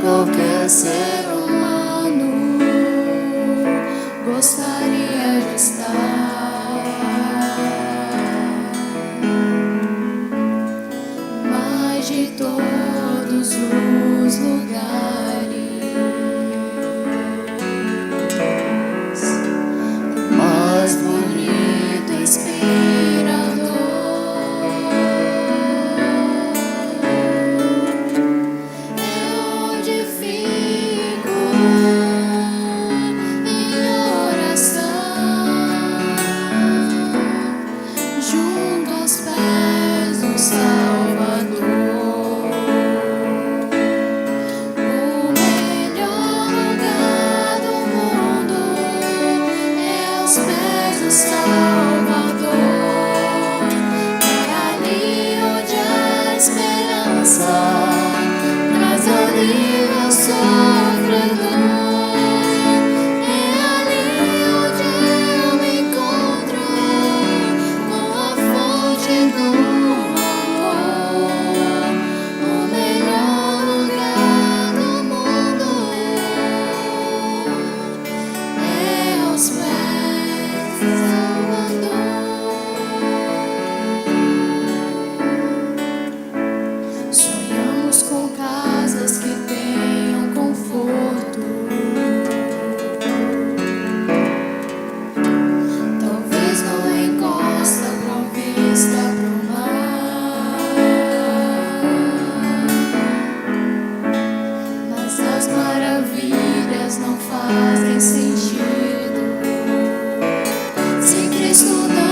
Qualquer ser humano gostaria de estar, mas de todos os lugares, o mais bonito e inspirador não fazem sentido se Cristo não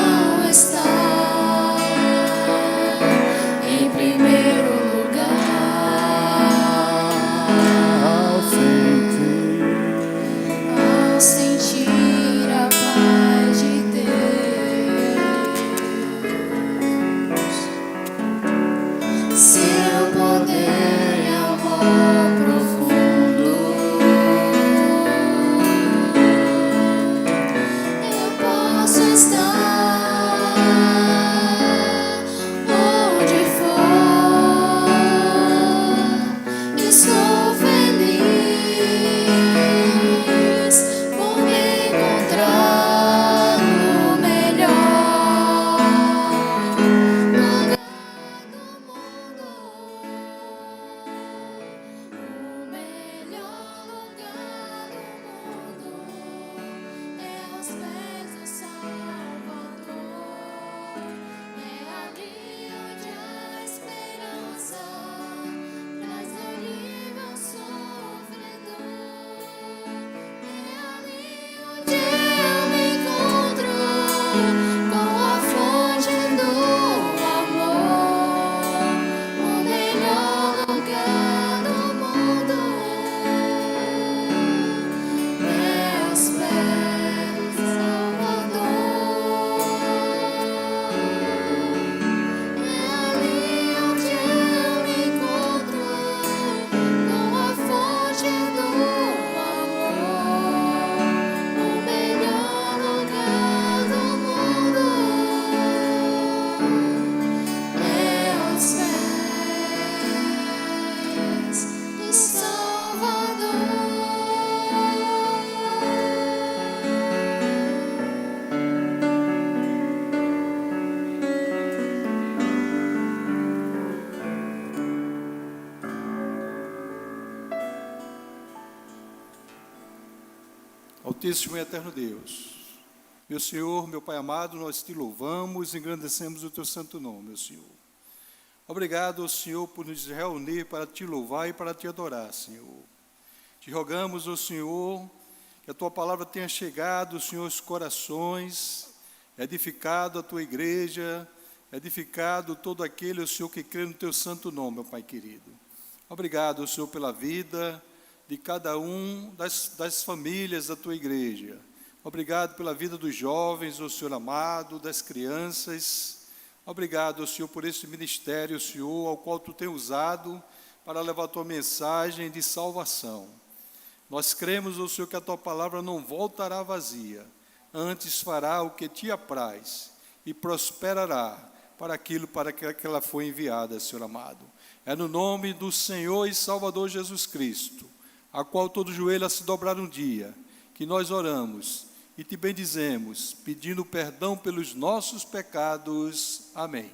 Altíssimo e eterno Deus, meu Senhor, meu Pai amado, nós te louvamos e engrandecemos o teu santo nome, meu Senhor. Obrigado, Senhor, por nos reunir para te louvar e para te adorar, Senhor. Te rogamos, Senhor, que a tua palavra tenha chegado, Senhor, aos corações, edificado a tua igreja, edificado todo aquele, Senhor, que crê no teu santo nome, meu Pai querido. Obrigado, Senhor, pela vida de cada um das famílias da tua igreja. Obrigado pela vida dos jovens, ó Senhor amado, das crianças. Obrigado, Senhor, por esse ministério, Senhor, ao qual tu tem usado para levar a tua mensagem de salvação. Nós cremos, ó Senhor, que a tua palavra não voltará vazia, antes fará o que te apraz e prosperará para aquilo para que ela foi enviada, Senhor amado. É no nome do Senhor e Salvador Jesus Cristo, a qual todo joelho a se dobrar um dia, que nós oramos e te bendizemos, pedindo perdão pelos nossos pecados. Amém.